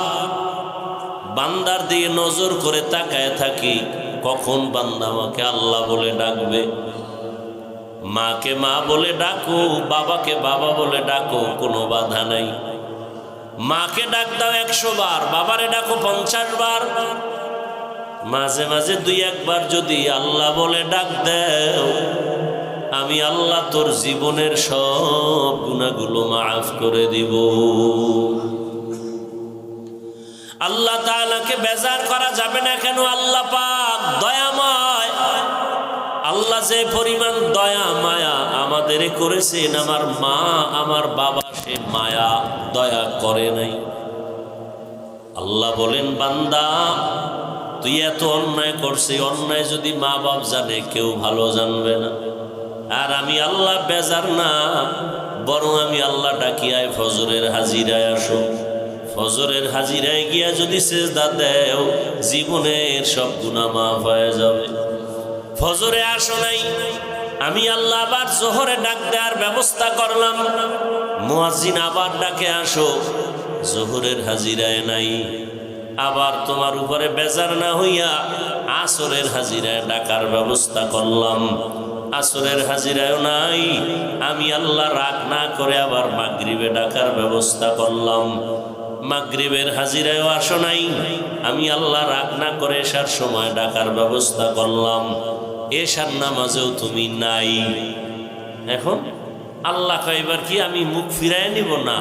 বান্দার দিয়ে নজর করে তাকায় থাকি, কখন বান্দা আমাকে আল্লাহ বলে ডাকবে। মাকে মা বলে ডাকো, বাবাকে বাবা বলে ডাকো, কোনো বাধা নাই। মাকে ডাক দাও 100 বার, বাবারে ডাকো 50 বার। মাঝে মাঝে 2-1 বার যদি আল্লাহ বলে ডাক দাও, আমি আল্লাহ তোর জীবনের সব গুনাহগুলো মাফ করে দিব। আল্লাহ তাআলাকে বেজার করা যাবে না কেন? আল্লাহ পাক দয়াময়। আল্লাহ যে পরিমাণ দয়া মায়া আমাদের করেছেন, আমার মা আমার বাবা সে মায়া দয়া করে নাই। আল্লাহ বলেন, বান্দা তুই এত অন্যায় করছিস, অন্যায় যদি মা বাপ জানে কেউ ভালো জানবে না। আর আমি আল্লাহ বেজার না, বরং আমি আল্লাহ ডাকিয়ায় ফজরের হাজিরায় আসো। ফজরের হাজিরায় গিয়া যদি সেজদা দেও, জীবনের সব গুনাহ মাফ হয়ে যাবে। ফজরে আসো নাই, আমি আল্লাহ আবার জোহরে ডাক দেওয়ার ব্যবস্থা করলাম। মুয়াজ্জিন আবার ডাকে আসো, জোহরের হাজিরায় নাই। আবার তোমার উপরে বেজার না হইয়া আসরের হাজিরায় ডাকার ব্যবস্থা করলাম। আসরের হাজিরায়ও নাই, আমি আল্লাহ রাগ না করে আবার মাগরিবে ডাকার ব্যবস্থা করলাম। মাগরিবের হাজিরায়ও আসো নাই, আমি আল্লাহ রাগ না করে এশার সময় ডাকার ব্যবস্থা করলাম। এশার নামাজেও তুমি নাই। এখন আল্লাহ কয়, এবার কি আমি মুখ ফিরাই নিব? না,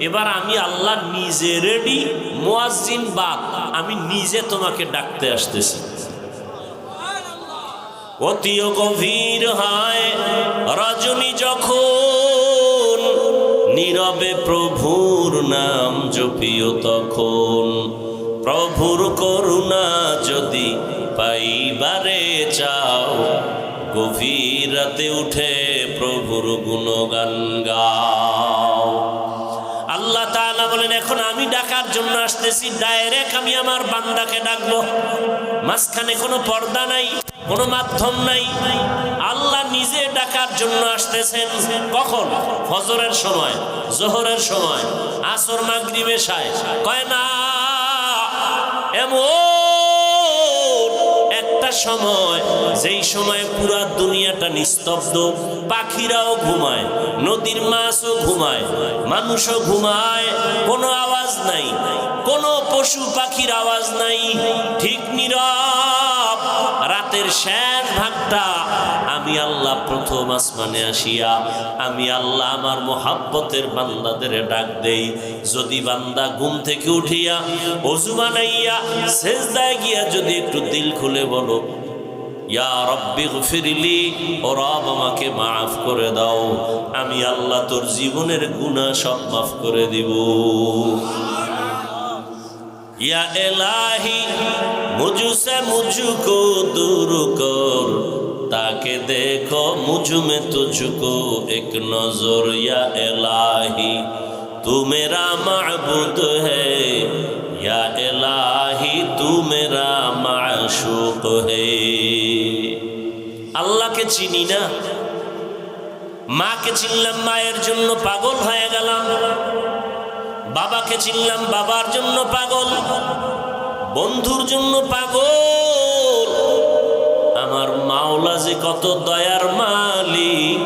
এবার আমি আল্লাহ নিজে রেডি, মুয়াজ্জিন বাদ, আমি নিজে তোমাকে ডাকতে আসতেছি। অতিও গভীর হয় রজনী যখন, নীরবে প্রভুর নাম জপিও তখন। প্রভুর করুণা যদি পাইবারে চাও, গভীর রাতে উঠে প্রভুর গুণগান গাও। আল্লাহ তাআলা বলেন, এখন আমি ডাকার জন্য আসতেছি, ডাইরেক্ট আমি আমার বান্দাকে ডাকবো। মাঝখানে কোনো পর্দা নাই, কোনো মাধ্যম নাই। আল্লাহ নিজে ডাকার জন্য আসতেছেন। কখন? ফজরের সময়, জোহরের সময়, আসর, মাগরিব, এশায়। কয় না, এমন একটা সময়, যেই সময় পুরা দুনিয়াটা নিস্তব্ধ, পাখিরাও ঘুমায়, নদীর মাছও ঘুমায়, মানুষও ঘুমায়, কোনো আওয়াজ নাই, কোনো পশু পাখির আওয়াজ নাই, ঠিক নীরব। রাতের শেষ ভাগটা আমি আল্লাহ প্রথম আসমানে আসিয়া আমি আল্লাহ আমার মোহাব্বতের বান্দাদের ডাক দেই। যদি বান্দা ঘুম থেকে উঠিয়া ওযু বানাইয়া সেজদায় গিয়া যদি একটু দিল খুলে বলো, ইয়া রব্বি গফিরলি, ও রব আমাকে মাফ করে দাও, আমি আল্লাহ তোর জীবনের গুনাহ সব মাফ করে দিব। या इलाही मुझसे मुझको दूर कर, ताकि देखो मुझ में तुझको एक नजर। या इलाही तू मेरा माबूद है, या इलाही तू मेरा माशूक है। अल्लाह के चिनी ना, माँ के चिनलाम, माয়ের জন্য পাগল হয়ে গেলাম। বাবাকে চিনলাম, বাবার জন্য পাগল, বন্ধুর জন্য পাগল। আমার মাওলা যে কত দয়ার মালিক,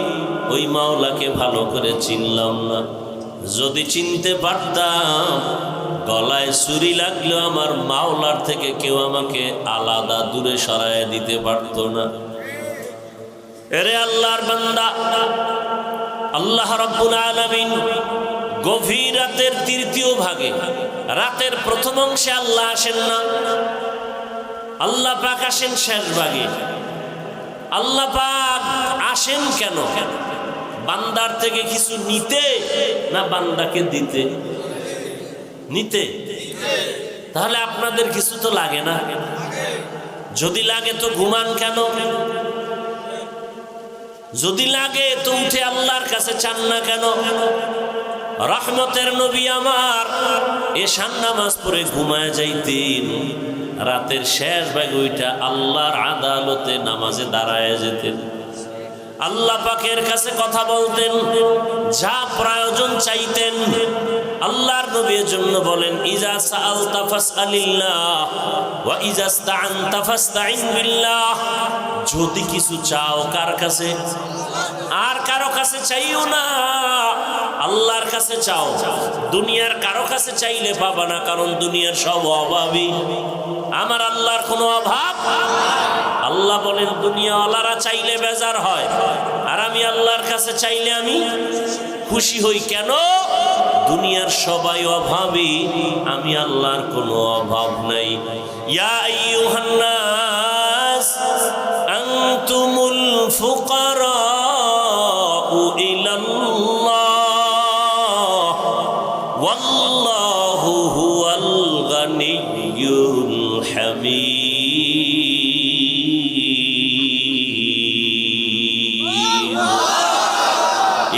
ওই মাওলাকে ভালো করে চিনলাম না। যদি চিনতে পারতাম, গলায় ছুরি লাগলেও আমার মাওলার থেকে কেউ আমাকে আলাদা দূরে সরায় দিতে পারত না। এরে আল্লাহর বান্দা, আল্লাহ রাব্বুল আলামিন গভীর রাতের তৃতীয় ভাগে, রাতের প্রথম অংশে আল্লাহ আসেন না, আল্লাহ পাক আসেন শেষ ভাগে। আল্লাহ পাক আসেন কেন? বান্দার থেকে কিছু নিতে, না বান্দাকে দিতে? নিতে। তাহলে আপনাদের কিছু তো লাগে না? যদি লাগে তো ঘুমান কেন? যদি লাগে তো উঠে আল্লাহর কাছে চান না কেন? রহমতের নবী আমার এশার নামাজ পড়ে ঘুমায় যাইতেন, রাতের শেষ ভাগ ওইটা আল্লাহর আদালতে নামাজে দাঁড়ায় যেতেন, আল্লাহ পাকের কাছে কথা বলতেন, যা প্রয়োজন চাইতেন। আল্লাহর নবীর জন্য বলেন, ইজা সাআলতা ফাসআলিল্লাহ ওয়া ইজা ইসতাআনতা ফাসতাইন বিল্লাহ। যদি কিছু চাও কার কাছে? আর কারো কাছে চাইও না, আল্লাহর কাছে চাও। দুনিয়ার কারো কাছে চাইলে পাবা না, কারণ দুনিয়ার সব অভাবী, আমার আল্লাহর কোনো অভাব। আল্লাহ বলেন দুনিয়াওয়ালারা চাইলে বেজার হয়, আর আমি আল্লাহর কাছে চাইলে আমি খুশি হই। কেন? দুনিয়ার সবাই অভাবী, আমি আল্লাহর কোনো অভাব নাই। ইয়া আইয়ুহান নাস আনতুমুল ফুকারাউ ইলাল্লাহ ওয়াল্লাহু হুয়াল গানিয়্যুল হামিদ।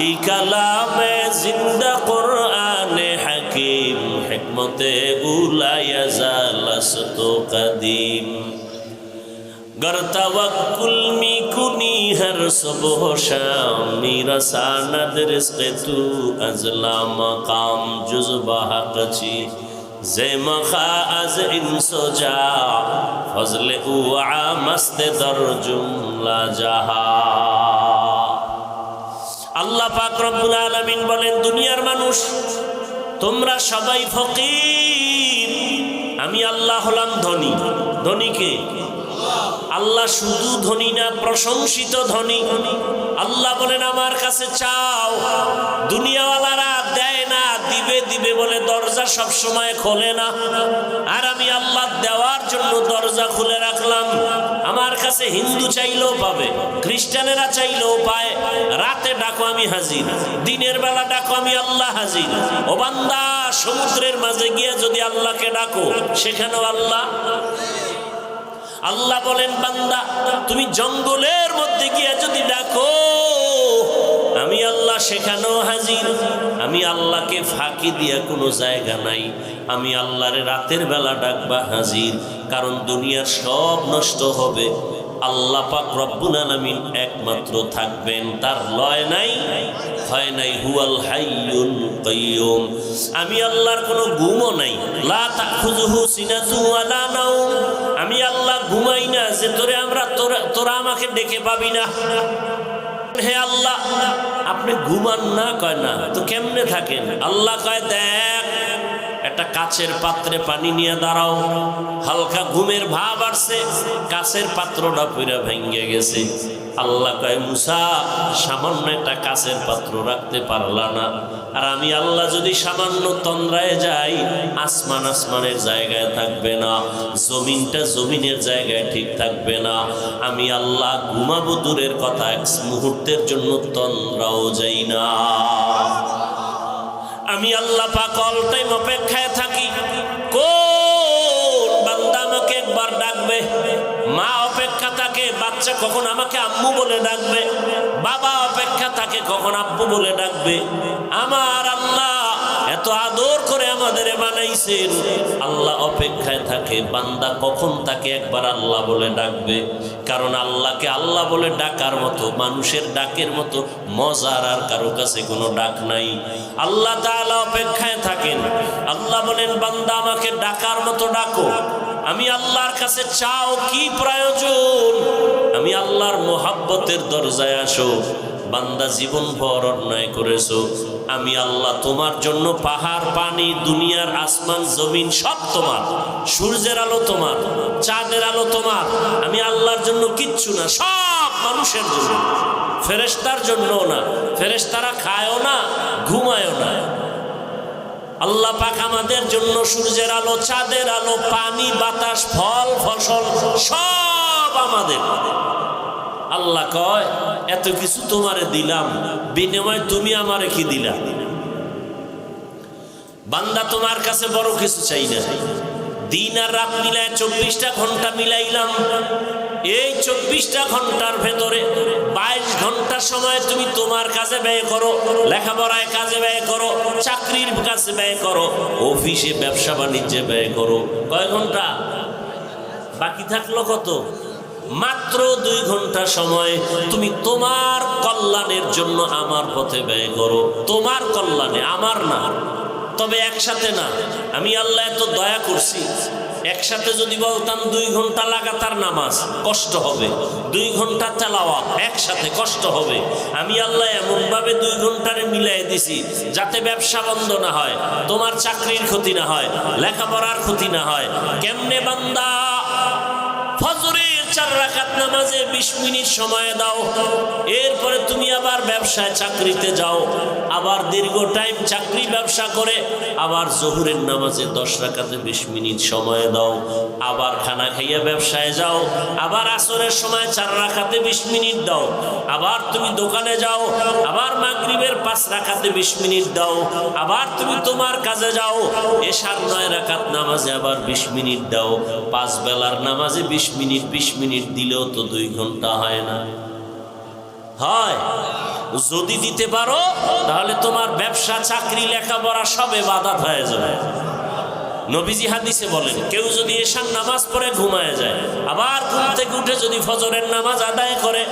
এই কালামে জিন্দা কোরআনে হাকিম, হিকমতে উলায়া জালাসতু কদিম। गर तवक्कुल मी कुनी हर सुबह शाम, मेरा सानद रिज़्क़ तू अज़ला मकाम जुज़्बा हक़ची ज़ेमा खा अज़ इंसो जा फज़ले उआ मस्त दर जुमला जहा। আল্লাহ পাক রব্বুল আলামিন বলেন, দুনিয়ার মানুষ তোমরা সবাই ফকির, আমি আল্লাহ হলাম ধনী। ধনী কে? আল্লাহ শুধু ধনী না, প্রশংসিত ধনী। আল্লাহ বলেন আমার কাছে চাও। দুনিয়াওয়ালারা দেয় না, দিবে দিবে বলে দরজা সব সময় খোলে না, আর আমি আল্লাহ দেওয়ার জন্য দরজা খুলে রাখলাম। আমার কাছে হিন্দু চাইলেও পাবে, খ্রিস্টানেরা চাইলেও পায়। রাতে ডাকো আমি হাজির, দিনের বেলা ডাকো আমি আল্লাহ হাজির। ও বান্দা, সমুদ্রের মাঝে গিয়ে যদি আল্লাহকে ডাকো, সেখানেও আল্লাহ। আল্লাহ বলেন বান্দা, তুমি জঙ্গলের মধ্যে গিয়ে যদি ডাকো, আমি আল্লাহ সেখানেও হাজির। আমি আল্লাহকে ফাঁকি দিয়া কোনো জায়গা নাই, আমি আল্লাহরে রাতের বেলা ডাকবা হাজির। কারণ দুনিয়ার সব নষ্ট হবে, আল্লাহ পাক রব্বুল আলামিন একমাত্র থাকবেন, তার লয় নাই হয় নাই। হুয়াল হাইয়ুল কাইয়ুম। আমি আল্লাহর কোনো ঘুমও নাই, লা তাখুযুহু সিনাতু ওয়ালা নাওম। আমি আল্লাহ ঘুমাই না যে তোরা আমাকে ডেকে পাবি না। হে আল্লাহ, আপনি ঘুমান না? কয় না, তো কেমনে থাকেন? আল্লাহ কয়, দেখ একটা কাচের পাত্রে পানি নিয়ে দাঁড়াও, হালকা ঘুমের ভাব আসছে, কাচের পাত্রটা পুরা ভেঙে গেছে। আল্লাহ কয়, মুসা সামান্য একটা কাচের পাত্র রাখতে পারলা না? আর আমি আল্লাহ যদি সামান্য তন্দ্রায় যাই, আসমান আসমানের জায়গায় থাকবে না, জমিনটা জমিনের জায়গায় ঠিক থাকবে না। আমি আল্লাহ ঘুমাবো দূরের কথা, এক মুহূর্তের জন্য তন্দ্রাও যাই না। আমি আল্লাহ পাক অল টাইম অপেক্ষায় থাকি, কোন বান্দা আমাকে একবার ডাকবে। মা অপেক্ষা থাকে, বাচ্চা কখন আমাকে আম্মু বলে ডাকবে। বাবা অপেক্ষা থাকে, কখন আব্বু বলে ডাকবে। আমার আল্লাহ এত আদর করে আমাদের বানাইছেন, আল্লাহ অপেক্ষায় থাকে বান্দা কখন তাকে একবার আল্লাহ বলে ডাকবে। কারণ আল্লাহকে আল্লাহ বলে ডাকার মতো, মানুষের ডাকের মতো মজার আর কারো কাছে কোনো ডাক নাই। আল্লাহ তাআলা অপেক্ষায় থাকেন। আল্লাহ বলেন, বান্দা আমাকে ডাকার মতো ডাকো। আমি আল্লাহর কাছে চাও, কি প্রয়োজন? আমি আল্লাহর মোহাব্বতের দরজায় আসো। বান্দা জীবন ভর অন্যায় করেছো, আমি আল্লাহ তোমার জন্য পাহাড় পানি, দুনিয়ার আসমান জমিন সব তোমার। সূর্যের আলো তোমার, চাঁদের আলো তোমার। আমি আল্লাহর জন্য কিচ্ছু না, সব মানুষের জন্য। ফেরেশতার জন্য না, ফেরেশতারা খায়ও না, ঘুমায়ও না। আল্লাহ পাক আমাদের জন্য সূর্যের আলো, চাঁদের আলো, পানি, বাতাস, ফল, ফসল সব আমাদের। আল্লাহ কয়, এত কিছু তোমারে দিলাম, বিনিময়ে তুমি আমারে কি দিলা? বান্দা তোমার কাছে বড় কিছু চাই না, দিন আর রাত মিলায় 24টা ঘন্টা মিলাইলাম, এই 24টা ঘন্টার ভেতরে 22 ঘন্টা সময় তুমি তোমার কাজে ব্যয় করো, লেখাপড়ায় কাজে ব্যয় করো, চাকরির কাজে ব্যয় করো, অফিসে ব্যবসা বাণিজ্যে ব্যয় করো। কয় ঘন্টা বাকি থাকলো? কত? মাত্র 2 ঘন্টা সময় তুমি তোমার কল্যাণের জন্য আমার পথে ব্যয় করো। তোমার কল্যাণে, আমার না। তবে একসাথে না। আমি আল্লাহ এত দয়া করছি, একসাথে যদি বলতাম 2 ঘন্টা লাগাতার নামাজ, কষ্ট হবে। 2 ঘন্টা তেলাওয়াত একসাথে, কষ্ট হবে। আমি আল্লাহ এমনভাবে 2 ঘন্টারে মিলাই দিছি যাতে ব্যবসা বন্ধ না হয়, তোমার চাকরির ক্ষতি না হয়, লেখাপড়ার ক্ষতি না হয়। কেমনে বান্দা? ফজরের 4 রাকাত নামাজে 20 মিনিট সময় দাও, এরপরে তুমি আবার ব্যবসায় চাকরিতে যাও, আবার দীর্ঘ টাইম চাকরি ব্যবসা করে আবার জোহরের নামাজে 10 রাকাতে 20 মিনিট সময় দাও, আবার খানা খাইয়া ব্যবসায় যাও, আবার আসরের সময় 4 রাকাতে 20 মিনিট দাও, আবার তুমি দোকানে যাও, আবার মাগরিবের 5 রাকাতে 20 মিনিট দাও, আবার তুমি তোমার কাজে যাও, এশার 9 রাকাত নামাজে আবার 20 মিনিট দাও, 5 বেলার নামাজে 20 মিনিট 20 মিনিট দিলেও তো 2 ঘন্টা হয় না? হয়। যদি দিতে পারো তাহলে তোমার ব্যবসা, চাকরি, লেখাপড়া সবে বাধা হয়ে যাবে। নবীজি হাদিসে বলেন, কেউ যদি এশার নামাজ পড়ে ঘুমায় যায়, আবার ঘুম থেকে উঠে যদি ফজরের নামাজ আদায় করে,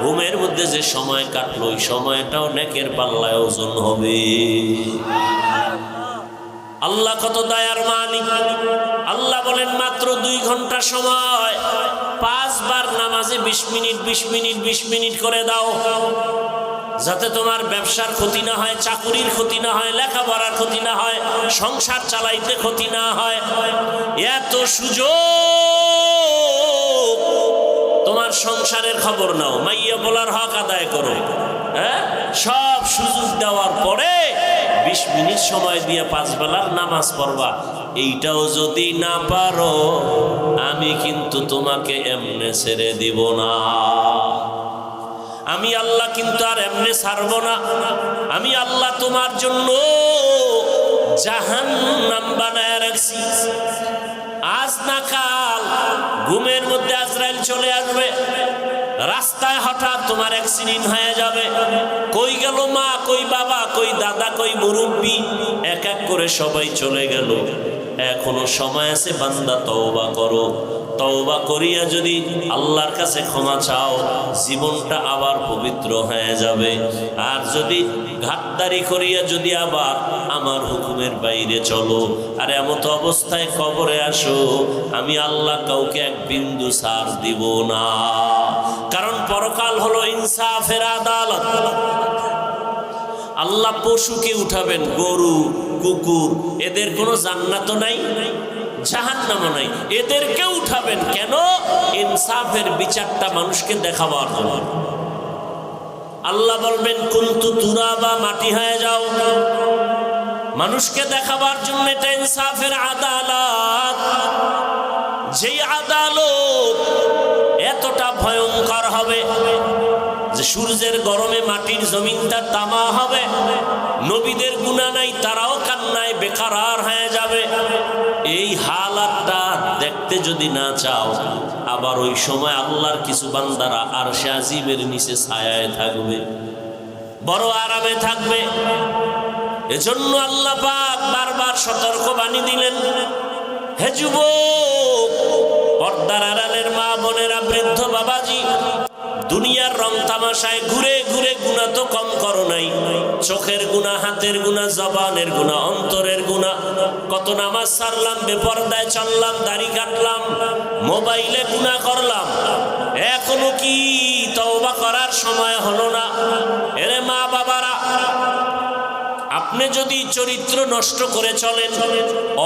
ঘুমের মধ্যে যে সময় কাটলো ওই সময়টাও নেকের পাল্লায় ওজন হবে। আল্লাহ কত দয়ার মালিক। আল্লাহ বলেন মাত্র 2 ঘন্টা সময় 5 বার নামাজে 20 মিনিট 20 মিনিট 20 মিনিট করে দাও, যাতে তোমার ব্যবসার ক্ষতি না হয়, চাকুরির ক্ষতি না হয়, লেখাপড়ার ক্ষতি না হয়, সংসার চালাইতে ক্ষতি না হয়। এত সুযোগ, তোমার সংসারের খবর নাও, মাইয়া বলার হক আদায় করো। হ্যাঁ, সব সুযোগ দেওয়ার পরে 20 মিনিট সময় দিয়ে 5 বেলার নামাজ পড়বা। এইটাও যদি না পারো, আমি কিন্তু তোমাকে এমনে ছেড়ে দিব না। আমি আল্লাহ কিন্তু আর এমনে ছাড়ব না। আমি আল্লাহ তোমার জন্য জাহান্নাম বানায় রাখছি। আজ না কাল ঘুমের মধ্যে আজরাইল চলে আসবে, রাস্তায় হঠাৎ তোমার অ্যাক্সিডেন্ট হয়ে যাবে। কই গেল মা, কই বাবা, কই দাদা, কই মুরব্বি, এক এক করে সবাই চলে গেল। এখনো সময় আছে, বান্দা তওবা করো। তওবা করিয়া যদি আল্লাহর কাছে ক্ষমা চাও, জীবনটা আবার পবিত্র হয়ে যাবে। আর যদি ঘাটদারি করিয়া যদি আবার আমার হুকুমের বাইরে চলো, আর এমত অবস্থায় কবরে আসো, আমি আল্লাহ কাউকে এক বিন্দু ছাড় দিব না। কারণ পরকাল হলো ইনসাফের আদালত। আল্লাহ পশুকে উঠাবেন, গরু, কুকুর, এদের কোনো জান্নাতও নাই, জাহান্নামও নাই, এদেরকে উঠাবেন। কেন? ইনসাফের বিচারটা মানুষকে দেখাবার জন্য। আল্লাহ বলবেন কুনতু তুরাবা, মাটি হয়ে যাও, মানুষকে দেখাবার জন্য। এটা ইনসাফের আদালত। যেই আদালত এতটা ভয়ঙ্কর হবে যে সূর্যের গরমে মাটির জমিনটা তামা হবে। নবীদের গুনাহ নাই, তারাও কান্নায় বেকারার হয়ে যাবে। এই হালাতটা দেখতে যদি না চাও, আবার ওই সময় আল্লাহর কিছু বান্দারা আরশে আজিমের নিচে ছায়ায় থাকবে, বড় আরামে থাকবে। এজন্য আল্লাহ পাক বারবার সতর্ক বাণী দিলেন, হে যুবক, পর্দার আড়ালের মা বোনেরা, বৃদ্ধ বাবাজি, দুনিয়ার রং তামাশায় ঘুরে ঘুরে গুনাহ তো কম করো নাই। চোখের গুনাহ, হাতের গুনাহ, জবানের গুনাহ, অন্তরের গুনাহ। কত নামাজ ছাড়লাম, বেপরদায় চললাম, দাড়ি কাটলাম, মোবাইলে গুনাহ করলাম, এখনো কি তওবা করার সময় হলো না? এরে মা বাবারা, আপনি যদি চরিত্র নষ্ট করে চলেন,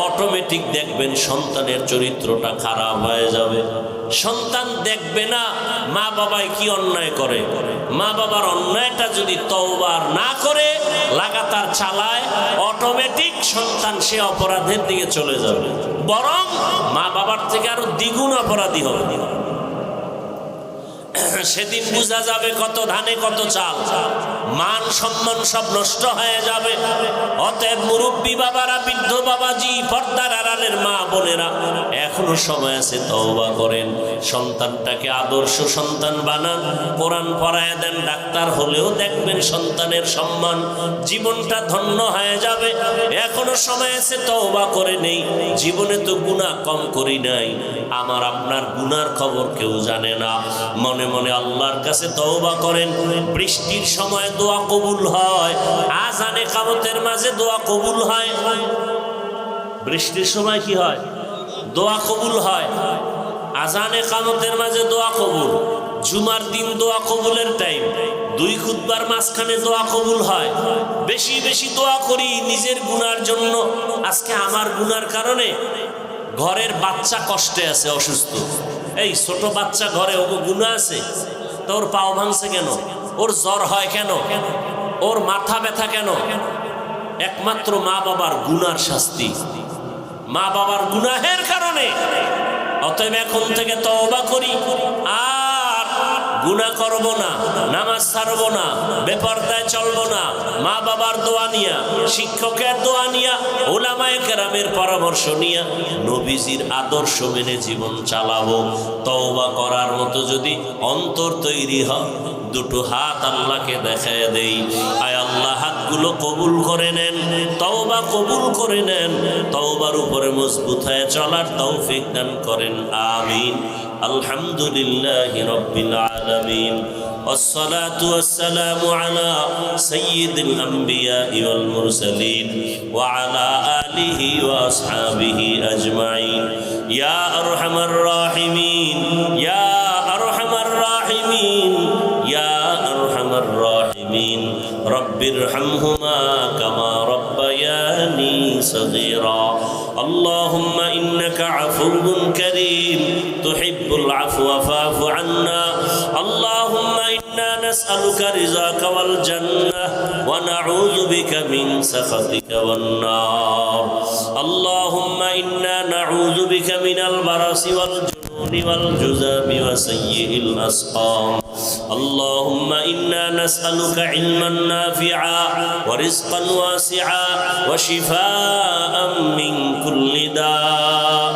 অটোমেটিক দেখবেন সন্তানের চরিত্রটা খারাপ হয়ে যাবে। সন্তান দেখবে না মা বাবাই কি অন্যায় করে। মা বাবার অন্যায়টা যদি তওবা না করে লাগাতার চালায়, অটোমেটিক সন্তান সে অপরাধের দিকে চলে যাবে, বরং মা বাবার থেকে আরো দ্বিগুণ অপরাধী হবে। সেদিন বোঝা যাবে কত ধানে কত চাল, মান সম্মান সব নষ্ট হয়ে যাবে। অতএব মুরব্বী বাবারা, বৃদ্ধ বাবাজি, পর্দার আড়ালের মা বোনেরা, এখনো সময় আছে, তওবা করেন। সন্তানটাকে আদর্শ সন্তান বানান, কোরআন পড়ায় দেন, ডাক্তার হলেও দেখবেন সন্তানের সম্মান, জীবনটা ধন্য হয়ে যাবে। এখনো সময় আছে, তওবা করে নেই। জীবনে তো গুনাহ কম করি নাই, আমার আপনার গুনার খবর কেউ জানে না। মনে মনে আল্লাহর কাছে তওবা করেন। বৃষ্টির সময় দোয়া কবুল হয়, আযানে কামতের মাঝে দোয়া কবুল হয়। বৃষ্টির সময় কি হয়? দোয়া কবুল হয়। আযানে কামতের মাঝে দোয়া কবুল। জুমার দিন দোয়া কবুলের টাইম। দুই খুতবার মাঝখানে দোয়া কবুল হয়। বেশি বেশি দোয়া করি নিজের গুনার জন্য। আজকে আমার গুনার কারণে ঘরের বাচ্চা কষ্টে আছে, অসুস্থ। এই ছোট বাচ্চা ঘরে, ও গুনাহ আছে? তোর পাও ভাঙছে কেন? ওর জ্বর হয় কেন? ওর মাথা ব্যথা কেন? একমাত্র মা বাবার গুনার শাস্তি, মা বাবার গুনাহের কারণে। অতএব এখন থেকে তওবা করি, আর গুনাহ করব না, নামাজ ছাড়ব না, বেপরদায় চলব না। মা বাবার দোয়া নিয়া, শিক্ষকের দোয়া নিয়া, উলামায়ে কেরামের পরামর্শ নিয়া, নবীজির আদর্শ মেনে জীবন চালাবো। তওবা করার মতো যদি অন্তর তৈরি হয়, দুটো হাত আল্লাহকে দেখায় দেই, আয় আল্লাহ হাতগুলো কবুল করে নেন, তওবা কবুল করে নেন, তওবার উপরে মজবুত হয়ে চলার তৌফিক দান করেন, আমিন। আলহামদুলিল্লাহি রাব্বিল আলামিন, والصلاة والسلام على سيد الأنبياء والمرسلين وعلى آله وأصحابه أجمعين يا أرحم الراحمين يا أرحم الراحمين يا أرحم الراحمين رب ارحمهما كما ربياني صغيرا اللهم إنك عفو كريم تحب العفو فاعف عنا اللهم إنا نسألك رضاك والجنة ونعوذ بك من سخطك والنار اللهم إنا نعوذ بك من البرص والجنون والجذام وسيء الأسقام اللهم إنا نسألك علما نافعا ورزقا واسعا وشفاء من كل داء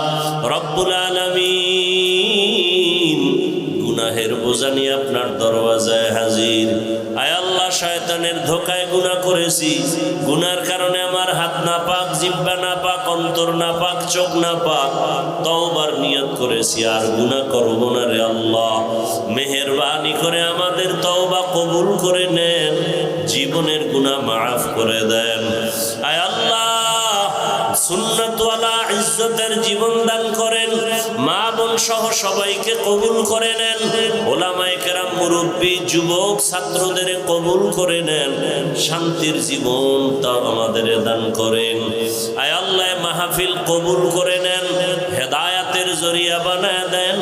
رب العالمين গুনাহের বোঝা নিয়ে আপনার দরওয়াজায় হাজির। আয় আল্লাহ, শয়তানের ধোকায় গুনাহ করেছি, গুনার কারণে আমার হাত না পাক, জিহ্বা না পাক, অন্তর না পাক, চোখ না পাক। তওবার নিয়ত করেছি, আর গুনাহ করব না রে আল্লাহ। মেহেরবানি করে আমাদের তওবা কবুল করে নেন, জীবনের গুনাহ মাফ করে দেন। আয় আল্লাহ, সুন্নাতওয়ালা ইজ্জতের জীবন দান করেন, মা বোন সহ সবাইকে কবুল করে নেন, ওলামায়ে কেরাম, মুরব্বী, যুবক, ছাত্রদের কবুল করে নেন, শান্তির জীবন তা আমাদের দান করেন। আয় আল্লাহ, মাহফিল কবুল করে নেন, হেদায়াতের জরিয়া বানায় দেন,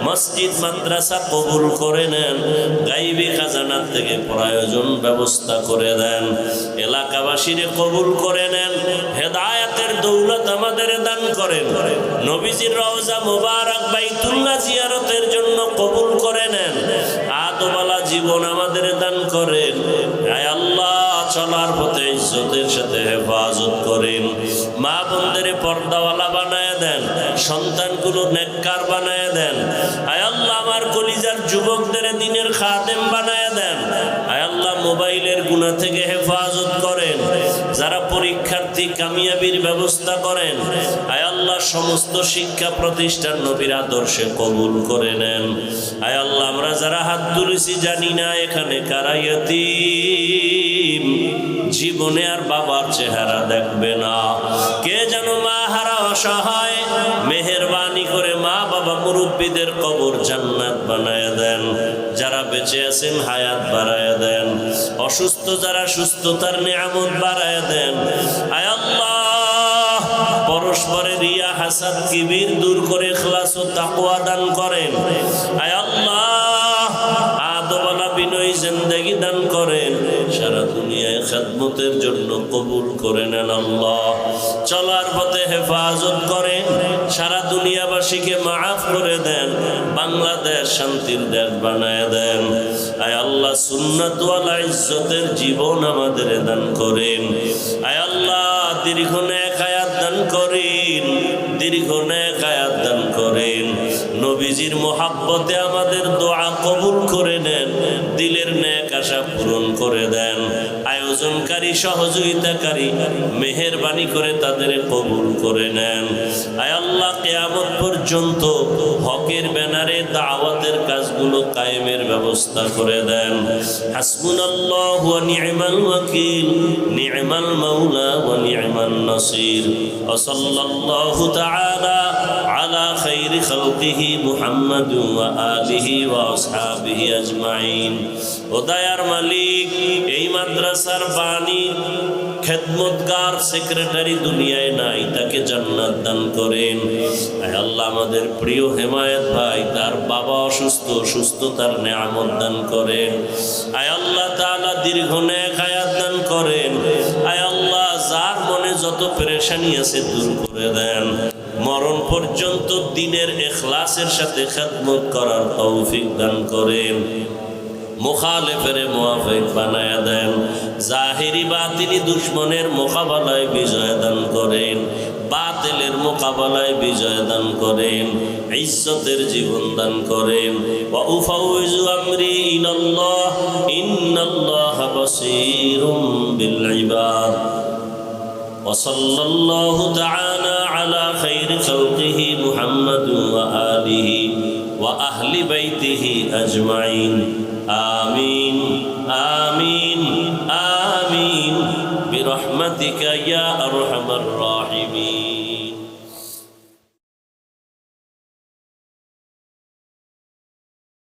মসজিদ মাদ্রাসা কবুল করে নেন, গাইবী খাজানার থেকে প্রয়োজন ব্যবস্থা করে দেন, এলাকাবাসীরে কবুল করে নেন, হেদায়াতের দৌলত আমাদের দান করেন, নবীজির রওজা মুবারক বাইতুল্লাহ জিয়ারতের জন্য কবুল করে নেন, আদওয়ালা জীবন আমাদের দান করেন। আয় আল্লাহ, চলার পথে ইজ্জতের সাথে হেফাজত করেন, মা বোনদের পর্দাওয়ালা বানায় দেন, সন্তানগুলো নেককার বানায় দেন। আয় আল্লাহ, আমার কলিজার যুবকদের দ্বীনের খাদেম বানায় দেন। আয় আল্লাহ, মোবাইলের গুনাহ থেকে হেফাজত করেন, যারা পরীক্ষার্থী কামিয়াবির ব্যবস্থা করেন। আয় আল্লাহ, সমস্ত শিক্ষা প্রতিষ্ঠান নবীর আদর্শে কবুল করে নেন। আয় আল্লাহ, আমরা যারা হাত তুলেছি জানি না এখানে কারা ইয়াতীম, জীবনে আর বাবার চেহারা দেখবে না, কে যেন মা হারা অসহায়, মেহেরবানি করে মা বাবা মুরব্বীদের কবর জান্নাত বানায় দেন, যারা বেঁচে আছেন হায়াত বাড়ায় দেন, অসুস্থ যারা সুস্থতার নিয়ামত বাড়ায় দেন। আয় আল্লাহ, পরস্পরের রিয়া হাসাদ কিবির দূর করে ইখলাস ও তাকওয়া দান করেন। আয় আল্লাহ, আদওয়ালা বিনয়ী জিন্দেগি দান করেন, সারা দুনিয়ায় খেদমতের জন্য কবুল করে নেন আল্লাহ। চলার পথে হেফাজত করেন, সারা দুনিয়াবাসীকে মাফ করে দেন, বাংলাদেশ শান্তির দেশ বানায় দেন। আয় আল্লাহ সুন্নাত ওয়ালা ইজ্জতের জীবন আমাদের দান করেন। আয় আল্লাহ দীর্ঘ নেক হায়াত দান করেন, দীর্ঘ নেক হায়াত দান করেন। নবীজির মোহাব্বতে আমাদের দোয়া কবুল করে নেন, দিলের নেক আশা পূরণ করে দেন। আয়োজনকারী সহযোগিতাকারী মেহেরবানি করে তাদের কবুল করে নেন। আয় আল্লাহ কিয়ামত পর্যন্ত হকের ব্যানারে দাওয়াতের কাজগুলো কায়েমের ব্যবস্থা করে দেন। হাসবুনাল্লাহু ওয়া নি'মাল ওয়াকিল, নি'মাল মাওলা ওয়া নি'মান নাসির। ওয়া সাল্লাল্লাহু তাআলা আলা খাইরি খালকিহি মুহাম্মাদ ওয়া আলিহি ওয়া আসহাবিহি আজমাইন। ও দয়ার মালিক, এই মাদ্রাসার বাণী খেদমতগার সেক্রেটারি দুনিয়ায় নাই, তাকে জান্নাত দান করেন। আয় আল্লাহ আমাদের প্রিয় হেমায়েত ভাই, তার বাবা অসুস্থ, সুস্থতার নেয়ামত দান করেন। আয় আল্লাহ তাআলা দীর্ঘ নেক হায়াত দান করেন। আয় আল্লাহ যার মনে যত পেরেশানি আছে দূর করে দেন। মরণ পর্যন্ত দ্বীনের ইখলাসের সাথে খেদমত করার তৌফিক দান করেন। মুখালেফের মুওয়াফিক বানায়া দেন। জাহিরি বাতিনি দুশমনের মোকাবেলায় বিজয় দান করেন, বাতিলের মোকাবেলায় বিজয় দান করেন, ইজ্জতের জীবন দান করেন। ওয়া উফাউযু আমরি ইলাল্লাহ ইন্নাল্লাহা বাসীরুম বিল ইবাদ। ওয়া সাল্লাল্লাহু তাআলা আলা খাইরি খালকিহি মুহাম্মাদ ওয়া আলিহি ওয়া আহলি বাইতিহি আজমাইন। آمين آمين آمين برحمتك يا أرحم الراحمين।